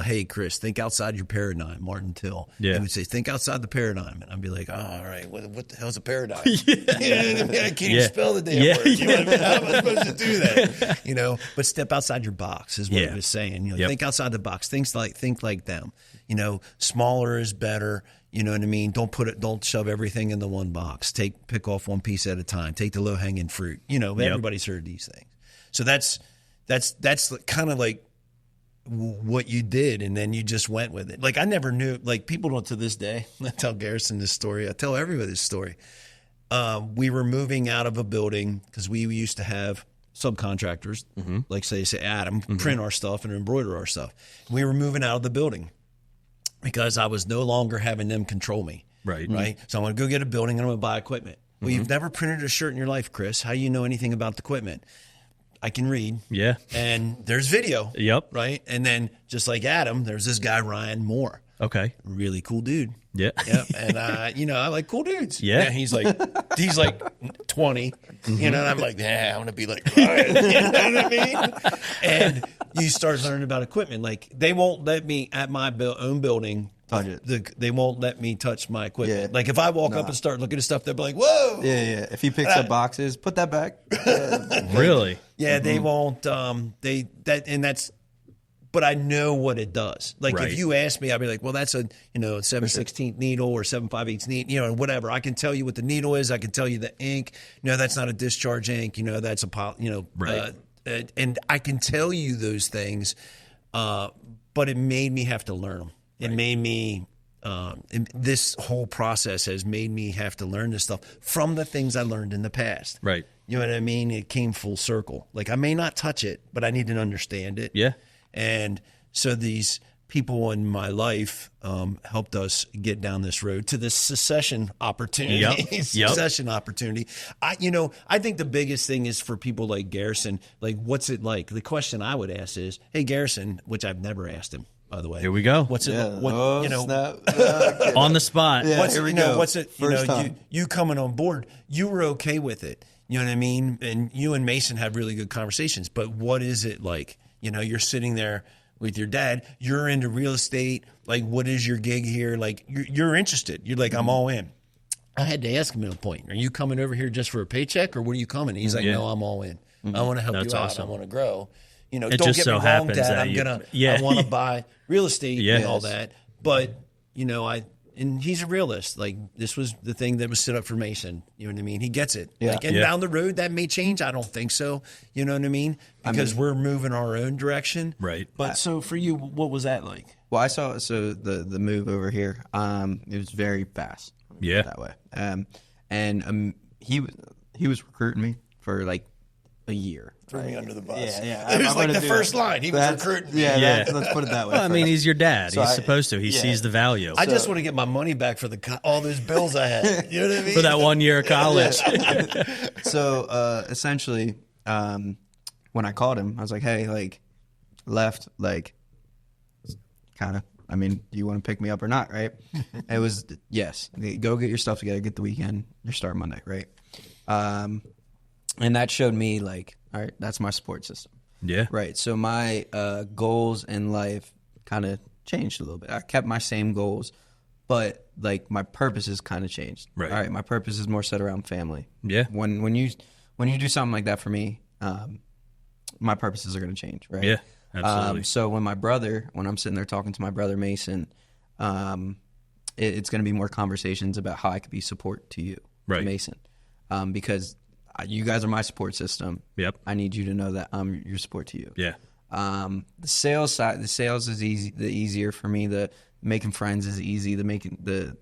Speaker 2: Hey, Chris, think outside your paradigm, Martin Till. Yeah. He would say, think outside the paradigm. And I'd be like, oh, all right, what the hell's a paradigm? You know what I mean? I can't even spell the damn word. You know what I mean? How am I supposed to do that? But step outside your box is what he was saying. Think outside the box. Think like them. Smaller is better. You know what I mean? Don't shove everything into one box. Pick off one piece at a time. Take the low-hanging fruit. Everybody's heard these things. So that's kind of like what you did, and then you just went with it. Like I never knew, like people don't to this day. I tell Garrison this story. I tell everybody this story. We were moving out of a building because we used to have subcontractors, like say Adam, print our stuff and embroider our stuff. We were moving out of the building because I was no longer having them control me. Right. So I'm going to go get a building and I'm going to buy equipment. Well, you've never printed a shirt in your life, Chris. How do you know anything about the equipment? I can read. Yeah. And there's video. Yep. Right. And then just like Adam, there's this guy, Ryan Moore. Okay. Really cool dude. Yeah. Yep. And I like cool dudes. Yeah. And he's like 20. And I'm like, I want to be like Ryan. You know what I mean? And you start learning about equipment. Like they won't let me at my own building. They won't let me touch my equipment. Yeah. Like if I walk up and start looking at stuff, they'll be like, "Whoa!" Yeah. If he picks up boxes, put that back. Really? Yeah, they won't. But I know what it does. Like if you ask me, I'd be like, "Well, that's a 7/16 needle or 7/5/8 needle, whatever." I can tell you what the needle is. I can tell you the ink. No, that's not a discharge ink. That's a and I can tell you those things, but it made me have to learn them. It made me, this whole process has made me have to learn this stuff from the things I learned in the past. Right. You know what I mean? It came full circle. Like I may not touch it, but I need to understand it. Yeah. And so these people in my life helped us get down this road to this secession opportunity. Secession opportunity. I think the biggest thing is for people like Garrison, like what's it like? The question I would ask is, hey, Garrison, which I've never asked him. By the way, here we go. What's it? On the spot. Yeah, here we go. What's it? You coming on board? You were okay with it. You know what I mean? And you and Mason had really good conversations. But what is it like? You're sitting there with your dad. You're into real estate. Like, what is your gig here? Like, you're interested. You're like, I'm all in. I had to ask him at a point, are you coming over here just for a paycheck, or what are you coming? He's like, no, I'm all in. I want to help you out. Awesome. I want to grow. It don't just get me wrong, Dad. I want to buy real estate and all that. But, and he's a realist. Like, this was the thing that was set up for Mason. You know what I mean? He gets it. Yeah. And down the road, that may change. I don't think so. You know what I mean? Because we're moving our own direction. Right. But so for you, what was that like? Well, I saw the move over here. It was very fast. Yeah. That way. And he was recruiting me for like a year. Threw me under the bus. Yeah. It was like the first line. He was recruiting me. Yeah. Let's put it that way. Well, I mean, he's your dad. So he's supposed to. He sees the value. I just want to get my money back for all those bills I had. You know what I mean? For that 1 year of college. So essentially, when I called him, I was like, hey, like, left, like, kind of. I mean, do you want to pick me up or not, right? It was, yes. Go get your stuff together, get the weekend. You're starting Monday, right? And that showed me, like, all right, that's my support system. Yeah. Right. So my goals in life kind of changed a little bit. I kept my same goals, but, like, my purposes kind of changed. Right. All right, my purpose is more set around family. Yeah. When you do something like that for me, my purposes are going to change, right? Yeah, absolutely. So when I'm sitting there talking to my brother Mason, it's going to be more conversations about how I could be support to you, right, to Mason, because you guys are my support system. Yep. I need you to know that I'm your support to you. Yeah. The sales side, the sales is easy, the easier for me. The
Speaker 3: making friends is easy. The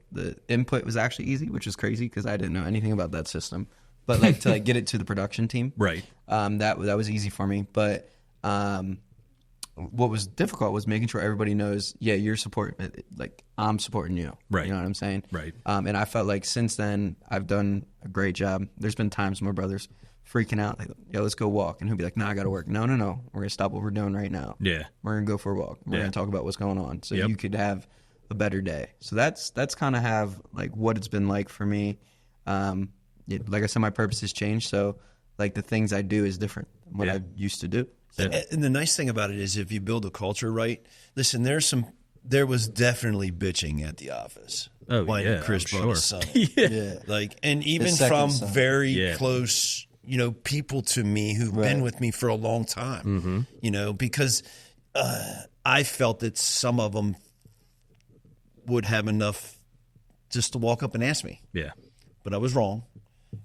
Speaker 3: input was actually easy, which is crazy because I didn't know anything about that system. But like to like get it to the production team,
Speaker 1: right?
Speaker 3: That was easy for me. But what was difficult was making sure everybody knows, yeah, you're supporting, like I'm supporting you.
Speaker 1: Right.
Speaker 3: You know what I'm saying?
Speaker 1: Right.
Speaker 3: And I felt like since then I've done a great job. There's been times my brother's freaking out, like, yo, let's go walk. And he'll be like, nah, I got to work. No. We're going to stop what we're doing right now.
Speaker 1: Yeah.
Speaker 3: We're going to go for a walk. We're going to talk about what's going on. So you could have a better day. So that's kind of have like what it's been like for me. Like I said, my purpose has changed. So like the things I do is different than what I used to do.
Speaker 2: And the nice thing about it is if you build a culture right, listen, there was definitely bitching at the office.
Speaker 1: Oh,
Speaker 2: when Chris brought his son. Like, and even from
Speaker 3: son.
Speaker 2: very close, people to me who've been with me for a long time, because I felt that some of them would have enough just to walk up and ask me.
Speaker 1: Yeah.
Speaker 2: But I was wrong.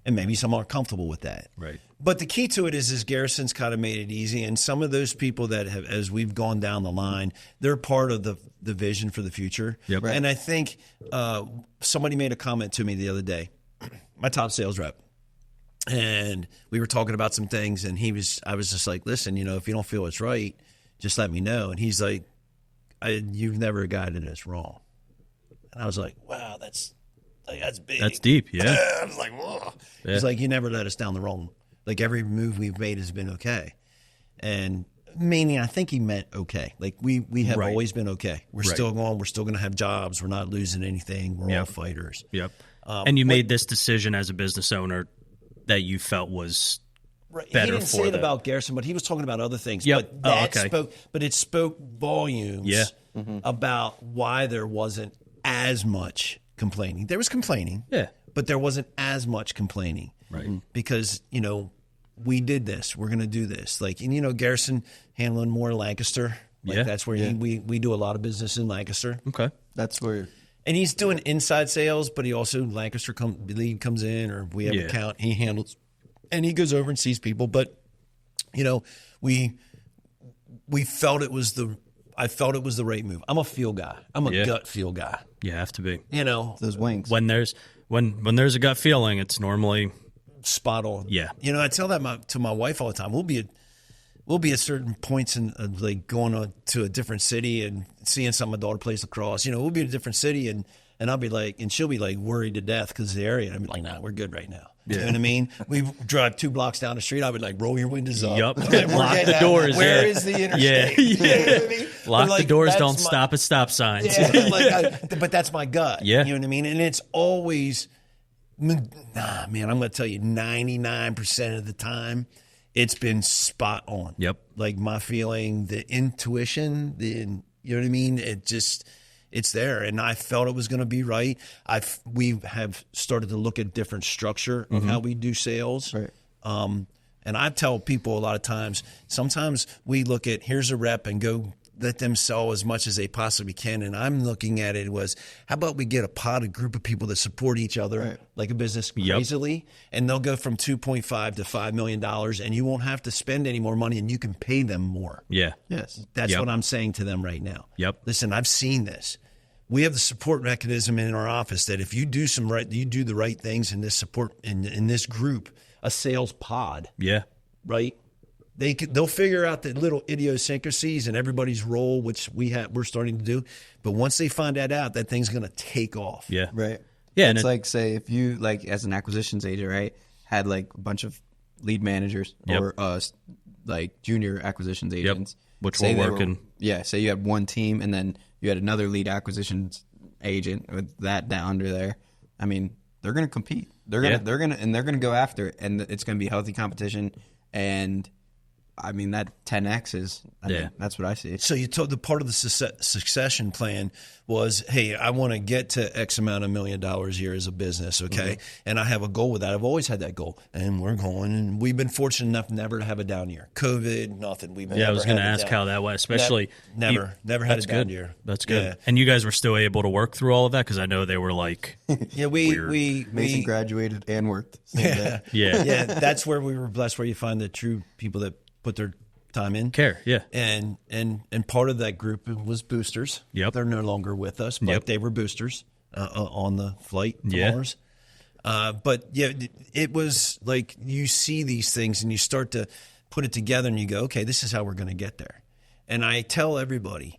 Speaker 2: And maybe some aren't comfortable with that.
Speaker 1: Right.
Speaker 2: But the key to it is Garrison's kind of made it easy. And some of those people that have, as we've gone down the line, they're part of the vision for the future.
Speaker 1: Yep. Right.
Speaker 2: And I think somebody made a comment to me the other day, my top sales rep. And we were talking about some things, and I was just like, listen, if you don't feel it's right, just let me know. And he's like, you've never guided us wrong. And I was like, wow, that's big.
Speaker 1: That's deep, yeah.
Speaker 2: I was like, whoa. Yeah. He's like, you never let us down the wrong. Like, every move we've made has been okay. And meaning, I think he meant okay. Like, we have always been okay. We're still going. We're still going to have jobs. We're not losing anything. We're all fighters.
Speaker 1: Yep. And you made this decision as a business owner that you felt was better.
Speaker 2: He didn't say it about Garrison, but he was talking about other things.
Speaker 1: Yep.
Speaker 2: But it spoke volumes about why there wasn't as much complaining. There was complaining, but there wasn't as much complaining,
Speaker 1: right?
Speaker 2: Because we did this, we're going to do this, like, and Garrison handling more Lancaster, like that's where we do a lot of business in Lancaster.
Speaker 1: Okay,
Speaker 3: that's where, and
Speaker 2: he's doing inside sales, but he also Lancaster lead comes in, or we have an account he handles, and he goes over and sees people. But we felt it was I felt it was the right move. I'm a feel guy. I'm a gut feel guy.
Speaker 1: You have to be.
Speaker 3: Those wings.
Speaker 1: When there's a gut feeling, it's normally
Speaker 2: spot on.
Speaker 1: Yeah.
Speaker 2: I tell that to my wife all the time. We'll be at certain points in like going to a different city and seeing some of my daughter plays lacrosse. We'll be in a different city and I'll be like, and she'll be like worried to death because of the area. And I'll be like, nah, we're good right now. You know what I mean? We drive 2 blocks down the street. I would like roll your windows up.
Speaker 1: Yup. Lock the doors.
Speaker 2: Where is the interstate?
Speaker 1: Yeah.
Speaker 2: You know what I mean?
Speaker 1: Lock the doors. Don't stop at stop signs.
Speaker 2: Yeah, but that's my gut.
Speaker 1: Yeah.
Speaker 2: You know what I mean? And it's always, man, I'm going to tell you, 99% of the time, it's been spot on.
Speaker 1: Yep.
Speaker 2: Like my feeling, the intuition, you know what I mean? It's there, and I felt it was going to be right. We have started to look at different structure of how we do sales.
Speaker 3: Right.
Speaker 2: And I tell people a lot of times, sometimes we look at, here's a rep and go let them sell as much as they possibly can. And I'm looking at it was, how about we get a group of people that support each other like a business crazily, and they'll go from 2.5 to $5 million, and you won't have to spend any more money, and you can pay them more.
Speaker 1: Yeah.
Speaker 3: Yes.
Speaker 2: That's what I'm saying to them right now.
Speaker 1: Yep.
Speaker 2: Listen, I've seen this. We have the support mechanism in our office that if you do you do the right things in this support in this group, a sales pod.
Speaker 1: Yeah.
Speaker 2: Right. They'll figure out the little idiosyncrasies and everybody's role, which we're starting to do. But once they find that out, that thing's going to take off.
Speaker 1: Yeah.
Speaker 3: Right.
Speaker 1: Yeah.
Speaker 3: It's like, say, if you, like, as an acquisitions agent, right, had like a bunch of lead managers or like junior acquisitions agents,
Speaker 1: which were working.
Speaker 3: Say you had one team and then you had another lead acquisitions agent with that down under there. I mean, they're going to compete. They're going to go after it, and it's going to be healthy competition. And I mean, that 10X is, I mean, that's what I see.
Speaker 2: So you told the part of the succession plan was, hey, I want to get to X amount of $1 million a year as a business, okay? Mm-hmm. And I have a goal with that. I've always had that goal. And we're going, and we've been fortunate enough never to have a down year. COVID, nothing.
Speaker 1: I was going to ask how that was, especially.
Speaker 2: Never had a down year.
Speaker 1: That's good. Yeah. And you guys were still able to work through all of that? Because I know they were like
Speaker 3: Mason graduated and worked.
Speaker 2: Yeah, that's where we were blessed, where you find the true people that put their time in
Speaker 1: care. Yeah.
Speaker 2: And part of that group was boosters.
Speaker 1: Yep.
Speaker 2: They're no longer with us, but they were boosters on the flight to Mars. But yeah, it was like you see these things and you start to put it together and you go, okay, this is how we're going to get there. And I tell everybody,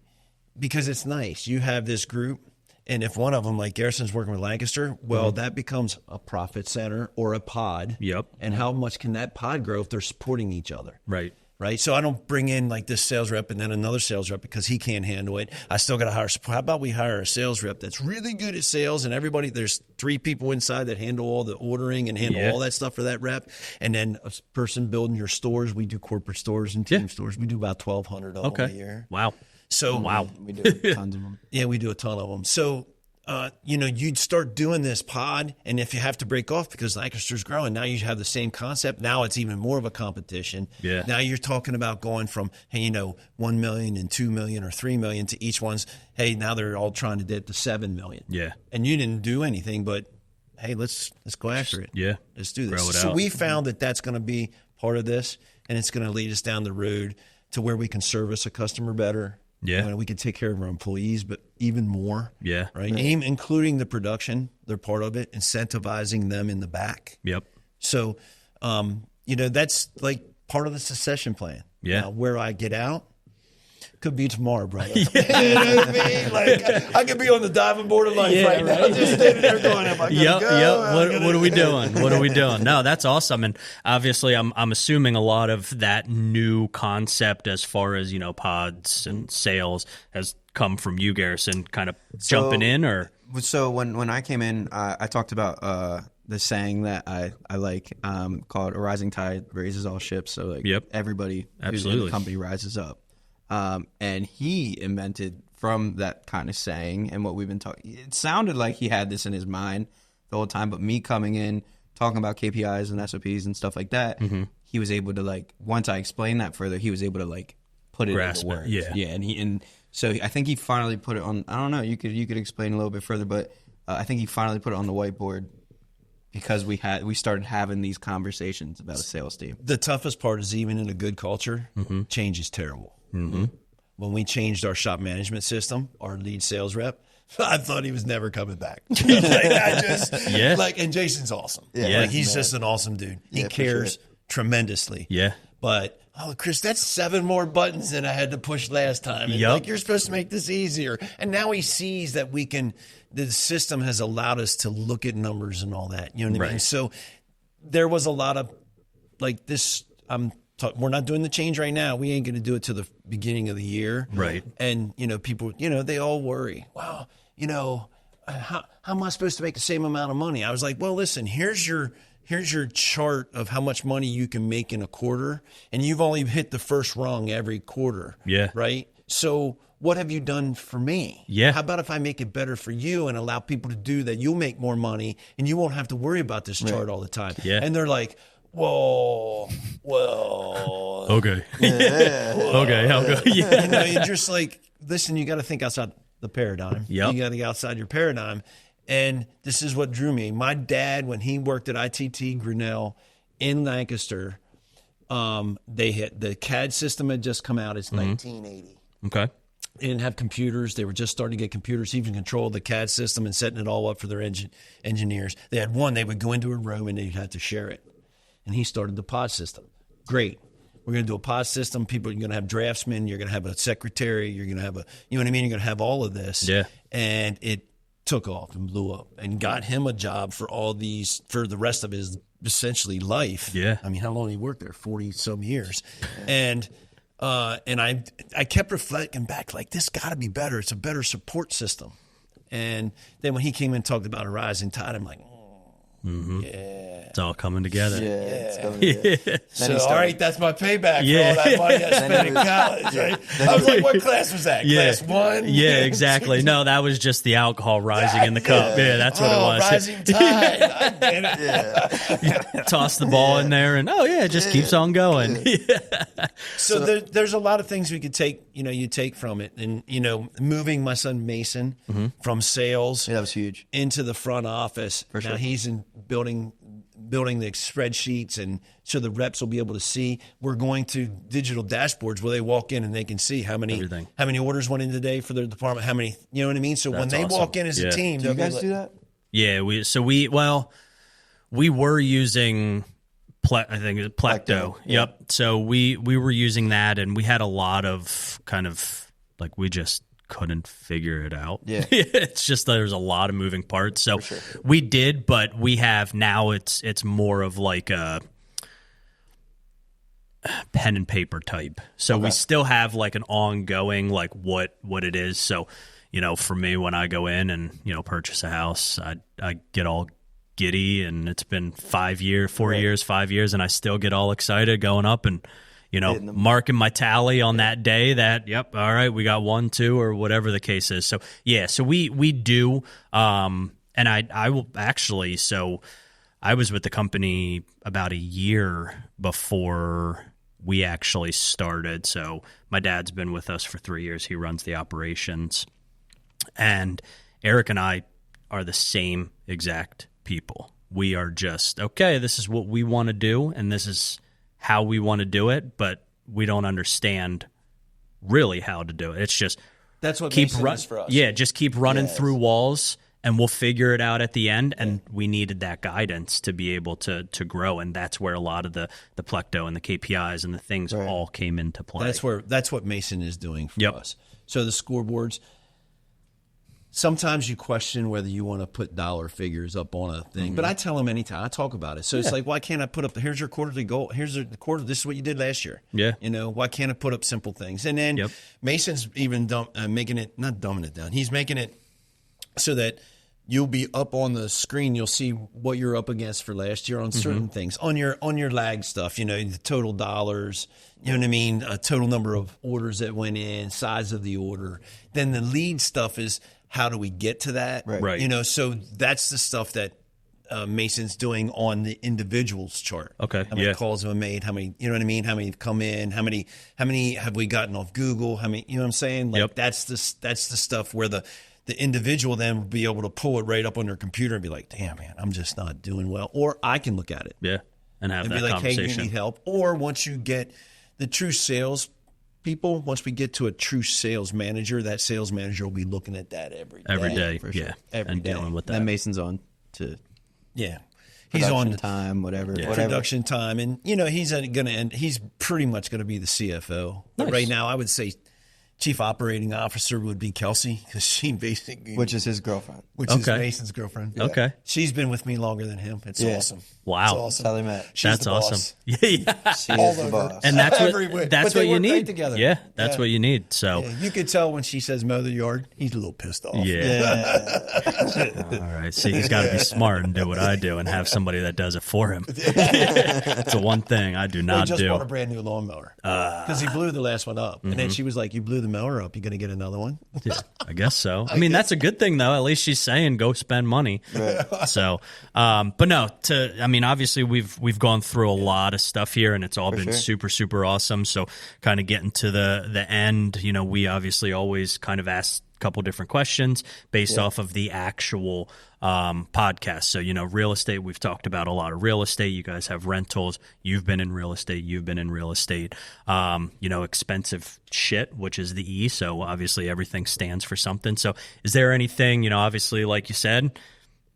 Speaker 2: because it's nice, you have this group, and if one of them, like Garrison's working with Lancaster, well, that becomes a profit center or a pod.
Speaker 1: Yep.
Speaker 2: And how much can that pod grow if they're supporting each other?
Speaker 1: Right.
Speaker 2: Right. So I don't bring in like this sales rep and then another sales rep because he can't handle it. I still got to hire support. How about we hire a sales rep that's really good at sales, and everybody, there's 3 people inside that handle all the ordering and handle all that stuff for that rep. And then a person building your stores. We do corporate stores and team stores. We do about 1,200 of them a year.
Speaker 1: Wow.
Speaker 2: So
Speaker 3: we do tons of them.
Speaker 2: Yeah, we do a ton of them. So, you'd start doing this pod, and if you have to break off because Lancaster's growing, now you have the same concept. Now it's even more of a competition.
Speaker 1: Yeah.
Speaker 2: Now you're talking about going from, hey, 1 million and 2 million or 3 million to each one's, hey, now they're all trying to get to 7 million.
Speaker 1: Yeah.
Speaker 2: And you didn't do anything, but hey, let's go after it.
Speaker 1: Yeah.
Speaker 2: Let's do this.
Speaker 1: Grow it
Speaker 2: So
Speaker 1: out.
Speaker 2: we found that that's going to be part of this, and it's going to lead us down the road to where we can service a customer better.
Speaker 1: Yeah.
Speaker 2: We can take care of our employees, but even more.
Speaker 1: Yeah.
Speaker 2: Right. Including the production. They're part of it, incentivizing them in the back.
Speaker 1: Yep.
Speaker 2: So, that's like part of the succession plan.
Speaker 1: Yeah.
Speaker 2: Now, where I get out could be tomorrow, brother. You know what I mean? Like, I could be on the diving board of life right now. I'm just standing there going, am I going to go?
Speaker 1: Yep. What are we doing? What are we doing? No, that's awesome. And obviously, I'm assuming a lot of that new concept as far as, pods and sales has come from you, Garrison, kind of jumping in, or?
Speaker 3: So when I came in, I talked about the saying that I like called "A rising tide raises all ships." So everybody who's in the company rises up. And he invented from that kind of saying and what we've been talking. It sounded like he had this in his mind the whole time, but me coming in, talking about KPIs and SOPs and stuff like that, he was able to once I explained that further, he was able to put it into words. Yeah. And so I think he finally put it on. I don't know. You could explain a little bit further, but I think he finally put it on the whiteboard because we started having these conversations about a sales team.
Speaker 2: The toughest part is even in a good culture, change is terrible. Mm-hmm. When we changed our shop management system, our lead sales rep, I thought he was never coming back. And Jason's awesome. Yeah. He's just an awesome dude. He cares tremendously.
Speaker 1: Yeah.
Speaker 2: But Chris, that's 7 more buttons than I had to push last time. And you're supposed to make this easier. And now he sees that the system has allowed us to look at numbers and all that. You know what I mean? So there was a lot of this. We're not doing the change right now. We ain't going to do it till the beginning of the year.
Speaker 1: Right.
Speaker 2: And, people, they all worry. Wow, how am I supposed to make the same amount of money? I was like, well, listen, here's your chart of how much money you can make in a quarter. And you've only hit the first rung every quarter.
Speaker 1: Yeah.
Speaker 2: Right. So what have you done for me?
Speaker 1: Yeah.
Speaker 2: How about if I make it better for you and allow people to do that? You'll make more money and you won't have to worry about this chart all the time.
Speaker 1: Yeah.
Speaker 2: And they're like, well.
Speaker 1: Okay. Okay. I'll go. Yeah.
Speaker 2: You're just listen, you got to think outside the paradigm.
Speaker 1: Yep.
Speaker 2: You got to get outside your paradigm. And this is what drew me. My dad, when he worked at ITT Grinnell in Lancaster, the CAD system had just come out. It's 1980.
Speaker 1: Okay.
Speaker 2: They didn't have computers. They were just starting to get computers, even control the CAD system and setting it all up for their engineers. They had one. They would go into a room and they'd have to share it. And he started the pod system. Great. We're going to do a pod system. You're going to have draftsmen. You're going to have a secretary. You're going to have you know what I mean? You're going to have all of this.
Speaker 1: Yeah.
Speaker 2: And it took off and blew up and got him a job for the rest of his essentially life.
Speaker 1: Yeah.
Speaker 2: I mean, how long did he work there? 40 some years. And I kept reflecting back, this got to be better. It's a better support system. And then when he came and talked about a rising tide, I'm like, yeah.
Speaker 1: It's all coming together.
Speaker 3: It's coming together.
Speaker 2: So, all right, that's my payback for all that money I spent in college, right? I was like, what class was that? Class 1?
Speaker 1: Yeah, exactly. No, that was just the alcohol rising in the cup. Yeah, that's what it was.
Speaker 2: Rising tide. I get it.
Speaker 1: Toss the ball in there and, it just keeps on going.
Speaker 2: So there's a lot of things we could take, you take from it. And, moving my son Mason from sales
Speaker 3: that was huge
Speaker 2: into the front office.
Speaker 3: For sure.
Speaker 2: Now he's in building building the spreadsheets, and so the reps will be able to see. We're going to digital dashboards where they walk in and they can see how many orders went in today for their department, how many, you know what I mean? So when they walk in as a team,
Speaker 3: do you guys do that?
Speaker 1: Yeah, we were using I think it was Plecto. Yep. So we were using that, and we had a lot of kind of like we just couldn't figure it out.
Speaker 3: Yeah.
Speaker 1: It's just there's a lot of moving parts. So we did, but we have now it's more of like a pen and paper type. So we still have like an ongoing like what it is. So, for me, when I go in and, purchase a house, I get all giddy, and it's been 5 years, 4 years, 5 years, and I still get all excited going up and, marking my tally on that day that, yep, all right, we got 1, 2, or whatever the case is. So, yeah, so we do, and I will actually, so I was with the company about a year before we actually started. So my dad's been with us for 3 years. He runs the operations. And Eric and I are the same exact people. We are just, okay, this is what we want to do, and this is how we want to do it, but we don't understand really how to do it. It's just
Speaker 2: that's what keep is for us.
Speaker 1: Yeah, just keep running through walls, and we'll figure it out at the end. And we needed that guidance to be able to grow, and that's where a lot of the Plecto and the KPIs and the things all came into play.
Speaker 2: That's what Mason is doing for us. So the scoreboards. Sometimes you question whether you want to put dollar figures up on a thing, but I tell them anytime I talk about it. So it's like, why can't I put up? Here's your quarterly goal. Here's the quarter. This is what you did last year.
Speaker 1: Yeah.
Speaker 2: Why can't I put up simple things? And then Mason's even making it, not dumbing it down. He's making it so that you'll be up on the screen. You'll see what you're up against for last year on certain things, on your lag stuff. The total dollars. You know what I mean? A total number of orders that went in, size of the order. Then the lead stuff is, how do we get to that?
Speaker 1: Right.
Speaker 2: So that's the stuff that Mason's doing on the individuals chart.
Speaker 1: Okay.
Speaker 2: How many calls have been made? How many, you know what I mean? How many have come in? How many have we gotten off Google? How many, you know what I'm saying? Like that's the stuff where the individual then will be able to pull it right up on their computer and be like, damn, man, I'm just not doing well. Or I can look at it.
Speaker 1: Yeah. And have that
Speaker 2: be like,
Speaker 1: conversation.
Speaker 2: Hey, you need help. Or once you get the true sales people, once we get to a true sales manager, that sales manager will be looking at that every day.
Speaker 1: For sure.
Speaker 2: Every day.
Speaker 1: Dealing with that.
Speaker 3: Then Mason's on to
Speaker 2: he's on
Speaker 3: time, whatever.
Speaker 2: Production time, and he's going to end. He's pretty much going to be the CFO. But right now, I would say Chief Operating Officer would be Kelsey, because she basically,
Speaker 3: which is his girlfriend,
Speaker 2: which is Mason's girlfriend.
Speaker 1: Yeah. Okay,
Speaker 2: she's been with me longer than him. It's awesome.
Speaker 1: Wow,
Speaker 2: it's awesome.
Speaker 3: That's how they met.
Speaker 2: That's
Speaker 1: awesome.
Speaker 3: Yeah, she is the boss,
Speaker 1: and that's what you need
Speaker 2: together.
Speaker 1: Yeah, that's what you need. So
Speaker 2: you could tell when she says mow the yard, he's a little pissed off.
Speaker 1: Yeah. All right. See, he's got to be smart and do what I do, and have somebody that does it for him. It's the one thing I do not
Speaker 2: do. He just
Speaker 1: do.
Speaker 2: bought a brand new lawnmower because he blew the last one up, and then she was like, "You blew the mower up. You going to get another one?"
Speaker 1: Yeah, I guess so. I mean, that's a good thing, though. At least she's saying go spend money.
Speaker 3: Right.
Speaker 1: So, but no. Obviously, we've gone through a lot of stuff here, and it's all been super, super awesome. So, kind of getting to the end, we obviously always kind of ask a couple different questions based off of the actual podcast. So, real estate, we've talked about a lot of real estate. You guys have rentals. You've been in real estate. You've been in real estate. Expensive shit, which is the E. So, obviously, everything stands for something. So, is there anything, obviously, like you said,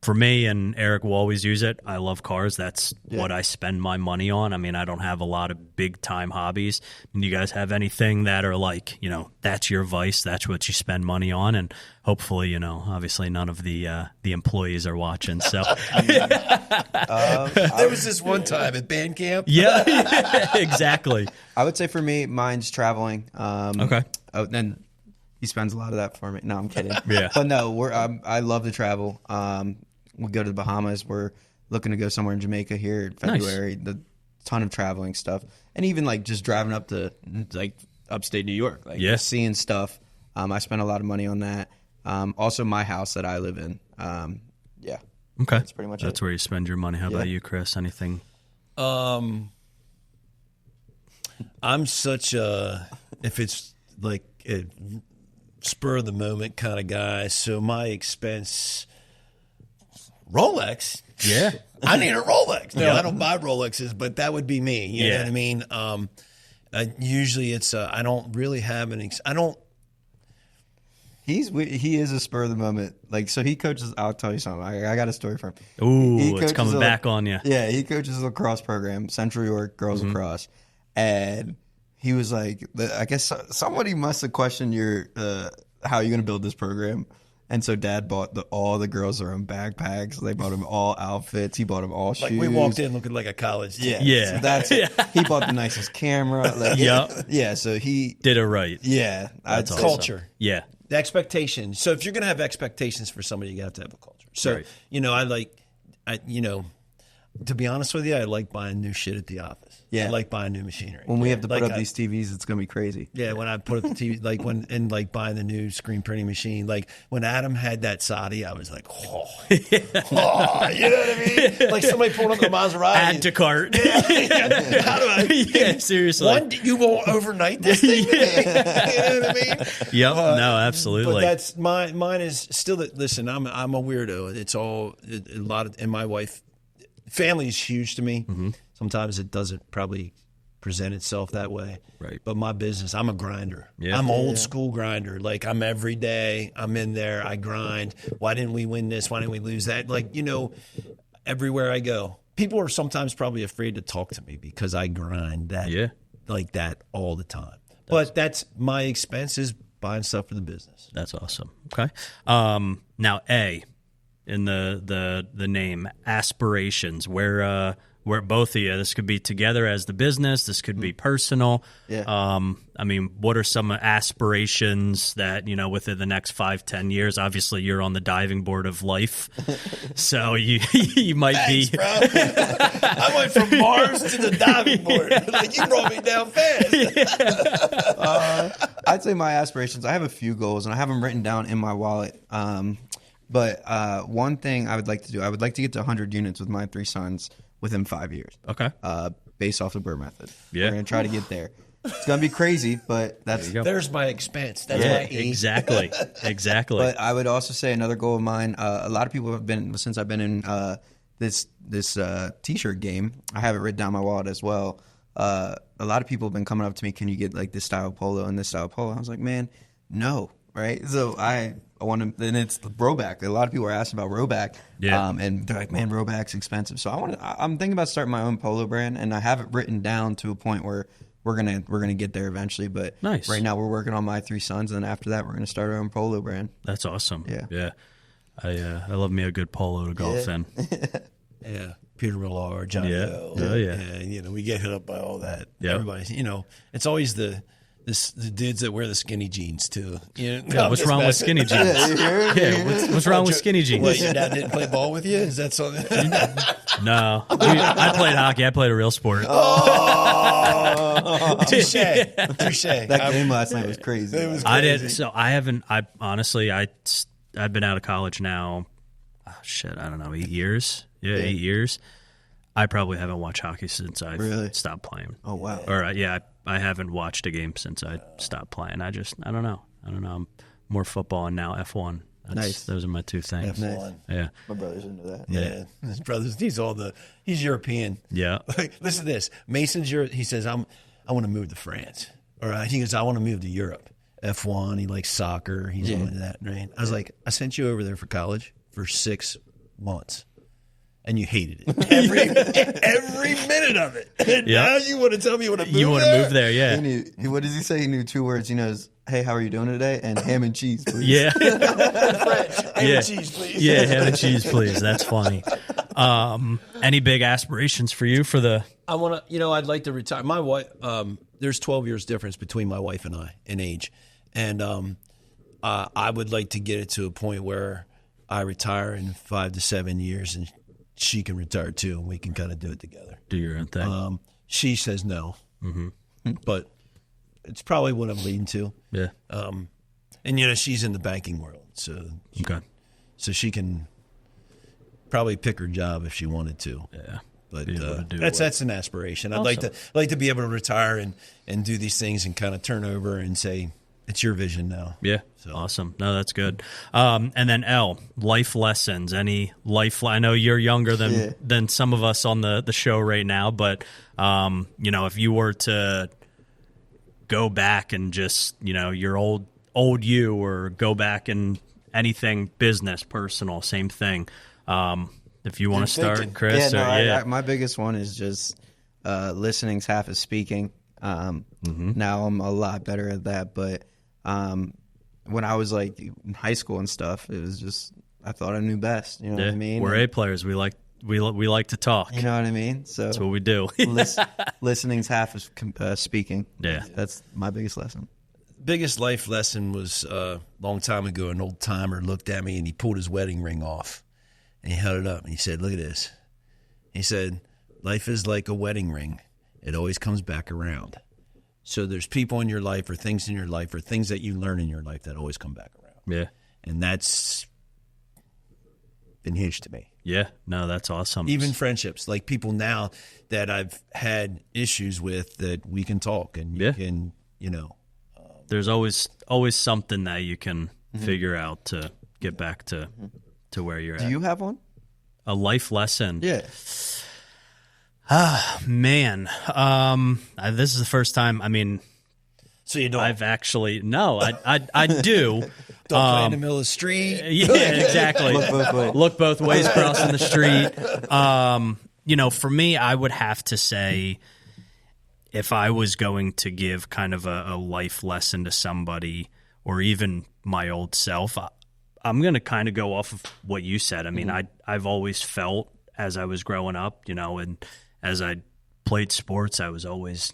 Speaker 1: for me, and Eric will always use it, I love cars. That's what I spend my money on. I mean, I don't have a lot of big-time hobbies. Do you guys have anything that are like, that's your vice, that's what you spend money on? And hopefully, obviously none of the employees are watching. So
Speaker 2: there was this one time at band camp.
Speaker 1: Yeah, exactly.
Speaker 3: I would say for me, mine's traveling.
Speaker 1: Okay.
Speaker 3: Oh, then he spends a lot of that for me. No, I'm kidding.
Speaker 1: Yeah.
Speaker 3: But no, I love to travel. We go to the Bahamas. We're looking to go somewhere in Jamaica here in February. Nice. Ton of traveling stuff, and even like just driving up to like upstate New York, like seeing stuff. I spend a lot of money on that. Also, my house that I live in. Okay, that's pretty much
Speaker 1: That's where you spend your money. How about you, Chris? Anything?
Speaker 2: I'm such a if it's like a spur of the moment kind of guy. So my expense. Rolex.
Speaker 1: Yeah.
Speaker 2: I need a Rolex. No, I don't buy Rolexes, but that would be me. You know what I mean? Usually it's, I don't really have I don't.
Speaker 3: He is a spur of the moment. Like, so he coaches, I'll tell you something. I got a story from him.
Speaker 1: Ooh, it's coming back on you.
Speaker 3: Yeah, he coaches a lacrosse program, Central York Girls Lacrosse. And he was like, I guess somebody must have questioned how you're going to build this program. And so Dad bought all the girls their own backpacks. They bought them all outfits. He bought them all shoes.
Speaker 2: Like we walked in looking like a college team.
Speaker 3: Yeah. So that's it. He bought the nicest camera. Like, yeah. So he
Speaker 1: did it right.
Speaker 3: Yeah.
Speaker 2: That's awesome. Culture.
Speaker 1: Yeah.
Speaker 2: The expectations. So if you're going to have expectations for somebody, you have to have a culture. So, to be honest with you, I like buying new shit at the office.
Speaker 3: Yeah.
Speaker 2: I like buying new machinery.
Speaker 3: When we have to put up these TVs, it's going to be crazy.
Speaker 2: Yeah, when I put up the TV, buying the new screen printing machine. Like when Adam had that Saudi, I was like, you know what I mean? Like somebody pulled up the Maserati.
Speaker 1: Add to cart.
Speaker 2: Yeah. How do I?
Speaker 1: Yeah, seriously.
Speaker 2: You won't overnight this thing? You know what I mean?
Speaker 1: Yep. No, absolutely.
Speaker 2: But that's mine is still that. Listen, I'm a weirdo. It's all a lot of, and my wife. Family is huge to me. Mm-hmm. Sometimes it doesn't probably present itself that way.
Speaker 1: Right.
Speaker 2: But my business, I'm a grinder.
Speaker 1: Yeah.
Speaker 2: I'm old school grinder. Like I'm every day. I'm in there. I grind. Why didn't we win this? Why didn't we lose that? Like, everywhere I go, people are sometimes probably afraid to talk to me because I grind that like that all the time. But that's my expense is buying stuff for the business.
Speaker 1: That's awesome. Okay. Now in the name aspirations, where both of you, this could be together as the business, this could be personal.
Speaker 3: Yeah.
Speaker 1: I mean, what are some aspirations that, within the next 5-10 years? Obviously you're on the diving board of life, so you might
Speaker 2: Thanks,
Speaker 1: be
Speaker 2: bro. I went from Mars to the diving board. Like you brought me down fast.
Speaker 3: I'd say my aspirations, I have a few goals and I have them written down in my wallet. But one thing I would like to do, I would like to get to 100 units with my 3 sons within 5 years.
Speaker 1: Okay.
Speaker 3: Based off the Burr method.
Speaker 1: Yeah.
Speaker 3: We're going to try to get there. It's going to be crazy, but
Speaker 2: there's my expense. That's my E.
Speaker 1: Exactly.
Speaker 3: But I would also say another goal of mine, a lot of people have been, since I've been in this T-shirt game, I have it written down in my wallet as well. A lot of people have been coming up to me, can you get like this style polo and this style polo? I was like, man, no. Right? So I want to, and it's the Roback. A lot of people are asking about Roback.
Speaker 1: Yeah.
Speaker 3: And they're like, man, Roback's expensive. So I'm thinking about starting my own polo brand, and I have it written down to a point where we're gonna get there eventually. But
Speaker 1: nice.
Speaker 3: Right now we're working on my 3 sons, and then after that we're gonna start our own polo brand.
Speaker 1: That's awesome.
Speaker 3: Yeah.
Speaker 1: Yeah. I love me a good polo to golf in.
Speaker 2: Yeah. Peter Millar, John Doe.
Speaker 1: Oh, yeah.
Speaker 2: And, we get hit up by all that.
Speaker 1: Yeah.
Speaker 2: Everybody's, it's always the dudes that wear the skinny jeans too.
Speaker 1: What's wrong with skinny jeans? What's wrong with skinny jeans?
Speaker 2: What, your dad didn't play ball with you? Is that something?
Speaker 1: No, I played hockey. I played a real sport.
Speaker 2: Oh, touche.
Speaker 3: That game last night was crazy.
Speaker 2: It was crazy.
Speaker 1: I did. So I haven't. I honestly, I've been out of college now. I don't know, 8 years. Yeah, 8 years. I probably haven't watched hockey since I stopped playing.
Speaker 3: Oh wow.
Speaker 1: Or I haven't watched a game since I stopped playing. I don't know. I'm more football and now F1.
Speaker 3: Nice.
Speaker 1: Those are my 2 things.
Speaker 2: F1.
Speaker 1: Yeah.
Speaker 3: My brother's into that.
Speaker 2: Yeah. His brothers. He's European.
Speaker 1: Yeah.
Speaker 2: Like, listen to this. Mason's Europe. He says, I want to move to France. All right. He goes, I want to move to Europe. F1. He likes soccer. He's into that. Right. I was like, I sent you over there for college for 6 months. And you hated it. Every minute of it. And now you want to tell me you want to move there?
Speaker 1: You want to move there, yeah.
Speaker 3: What does he say? He knew 2 words. He knows, hey, how are you doing today? And ham and cheese, please.
Speaker 1: Yeah.
Speaker 2: French. Ham and cheese, please.
Speaker 1: Yeah, ham and cheese, please. That's funny. Any big aspirations for you for the...
Speaker 2: I want to, I'd like to retire. My wife, there's 12 years difference between my wife and I in age. And I would like to get it to a point where I retire in 5 to 7 years and she can retire too, and we can kind of do it together.
Speaker 1: Do your own thing.
Speaker 2: She says no, but it's probably what I'm leading to.
Speaker 1: Yeah.
Speaker 2: And she's in the banking world, so she can probably pick her job if she wanted to.
Speaker 1: Yeah.
Speaker 2: But that's an aspiration. I'd like to be able to retire and do these things and kind of turn over and say, it's your vision now.
Speaker 1: Yeah. So. Awesome. No, that's good. And then L, life lessons. Any life? I know you're younger than some of us on the show right now, but if you were to go back and just your old you, or go back and anything business, personal, same thing. If you want to start, Chris.
Speaker 3: My biggest one is just listening's half of speaking. Now I'm a lot better at that, but when I was like in high school and stuff, it was just I thought I knew best. You know what I mean?
Speaker 1: We're A players. We like to talk.
Speaker 3: You know what I mean? So
Speaker 1: that's what we do.
Speaker 3: Listening's half of speaking.
Speaker 1: Yeah,
Speaker 3: that's my biggest lesson.
Speaker 2: Biggest life lesson was a long time ago. An old timer looked at me and he pulled his wedding ring off and he held it up and he said, "Look at this." He said, "Life is like a wedding ring. It always comes back around." So there's people in your life or things in your life or things that you learn in your life that always come back around.
Speaker 1: Yeah.
Speaker 2: And that's been huge to me.
Speaker 1: Yeah. No, that's awesome.
Speaker 2: Even friendships, like people now that I've had issues with that we can talk and you can,
Speaker 1: there's always something that you can figure out to get back to where you're at.
Speaker 3: Do you have one?
Speaker 1: A life lesson?
Speaker 3: Yeah.
Speaker 1: Man. This is the first time. I mean,
Speaker 2: so you don't.
Speaker 1: I've actually I do.
Speaker 2: Don't play in the middle of the street.
Speaker 1: Yeah, exactly. Look both ways crossing the street. For me, I would have to say, if I was going to give kind of a life lesson to somebody, or even my old self, I'm going to kind of go off of what you said. I mean, I've always felt as I was growing up, and as I played sports, I was always,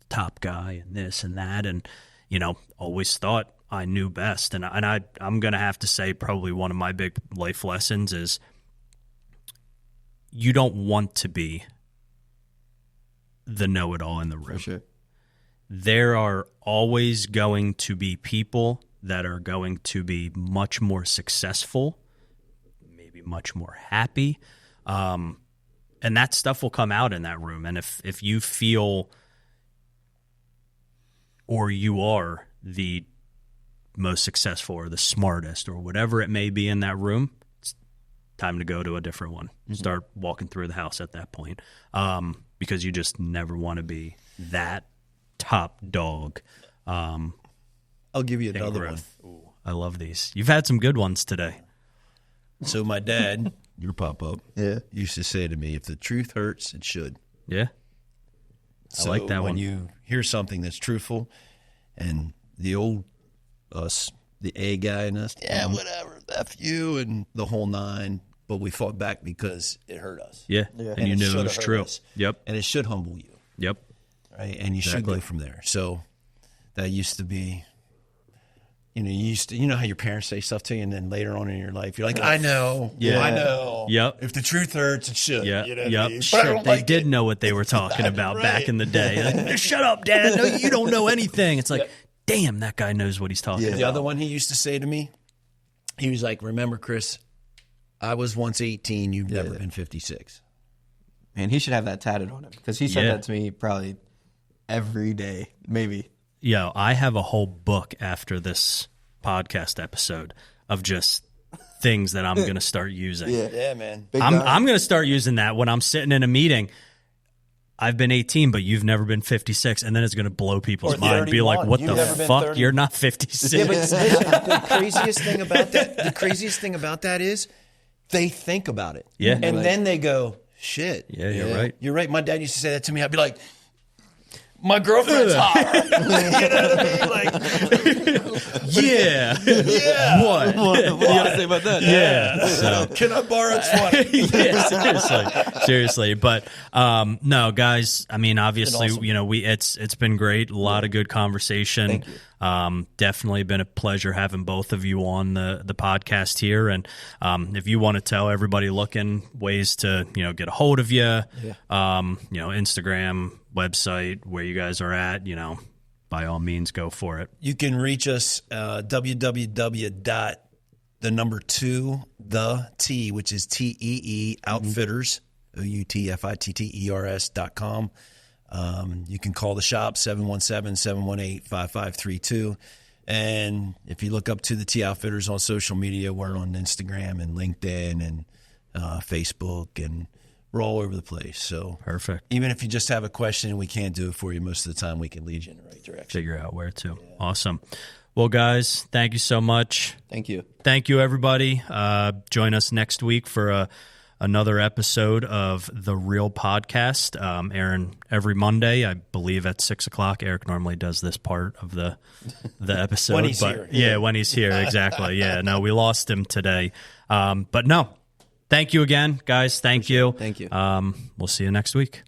Speaker 1: top guy and this and that, and always thought I knew best. And I'm going to have to say, probably one of my big life lessons is, you don't want to be the know-it-all in the room.
Speaker 3: For sure.
Speaker 1: There are always going to be people that are going to be much more successful, maybe much more happy, and that stuff will come out in that room. And if you feel, or you are the most successful or the smartest or whatever it may be in that room, it's time to go to a different one. Start walking through the house at that point, because you just never want to be that top dog.
Speaker 2: I'll give you another one.
Speaker 1: Ooh, I love these. You've had some good ones today.
Speaker 2: So my dad, your pop-up, used to say to me, if the truth hurts, it should.
Speaker 1: Yeah. I like that
Speaker 2: when
Speaker 1: one.
Speaker 2: you hear something that's truthful, and the old us, the A guy in us, whatever, F you, and the whole nine, but we fought back because it hurt us.
Speaker 1: Yeah. And you knew it was true. Yep.
Speaker 2: And it should humble you.
Speaker 1: Yep.
Speaker 2: Right? And you should go from there. So that used to be, you know how your parents say stuff to you, and then later on in your life, you're like, I know. Yeah. I know.
Speaker 1: Yep.
Speaker 2: If the truth hurts, it should.
Speaker 1: Yeah.
Speaker 2: You know
Speaker 1: yep.
Speaker 2: I mean?
Speaker 1: Shit, they did know what they were talking about back in the day. Like, shut up, Dad. No, you don't know anything. It's like, damn, that guy knows what he's talking about.
Speaker 2: The other one he used to say to me, he was like, remember, Chris, I was once 18. You've never been 56.
Speaker 3: Man, he should have that tatted on him, because he said that to me probably every day, maybe.
Speaker 1: Yo, I have a whole book after this podcast episode of just things that I'm going to start using.
Speaker 2: Yeah, man.
Speaker 1: I'm going to start using that when I'm sitting in a meeting. I've been 18, but you've never been 56, and then it's going to blow people's mind. Be like, what the fuck? You're not 56.
Speaker 2: Yeah, but the craziest thing about that is they think about it.
Speaker 1: Yeah.
Speaker 2: And then they go, shit.
Speaker 1: Yeah, you're right.
Speaker 2: You're right. My dad used to say that to me. I'd be like, my girlfriend's hot. You know what I mean? Like,
Speaker 1: yeah. What
Speaker 3: do you have to say about that?
Speaker 1: Yeah. So.
Speaker 2: Can I borrow 20?
Speaker 1: Yeah, seriously. But no, guys. I mean, obviously, awesome. It's been great. A lot of good conversation. Definitely been a pleasure having both of you on the podcast here. And if you want to tell everybody looking ways to get a hold of you, Instagram, website, where you guys are at, by all means, go for it.
Speaker 2: You can reach us www.the2 which is TEE Outfitters, OUTFITTERS.com. You can call the shop 717-718-5532. And if you look up to the T Outfitters on social media, we're on Instagram and LinkedIn and Facebook, and we're all over the place. So
Speaker 1: perfect.
Speaker 2: Even if you just have a question and we can't do it for you, most of the time we can lead you in the right direction.
Speaker 1: Figure out where to. Yeah. Awesome. Well, guys, thank you so much.
Speaker 3: Thank you.
Speaker 1: Thank you, everybody. Join us next week for another episode of The Real Podcast. Aaron, every Monday, I believe at 6 o'clock. Eric normally does this part of the episode.
Speaker 2: When he's here.
Speaker 1: Yeah, when he's here, exactly. Yeah, no, we lost him today. But no, thank you again, guys. Thank you.
Speaker 3: Thank you.
Speaker 1: We'll see you next week.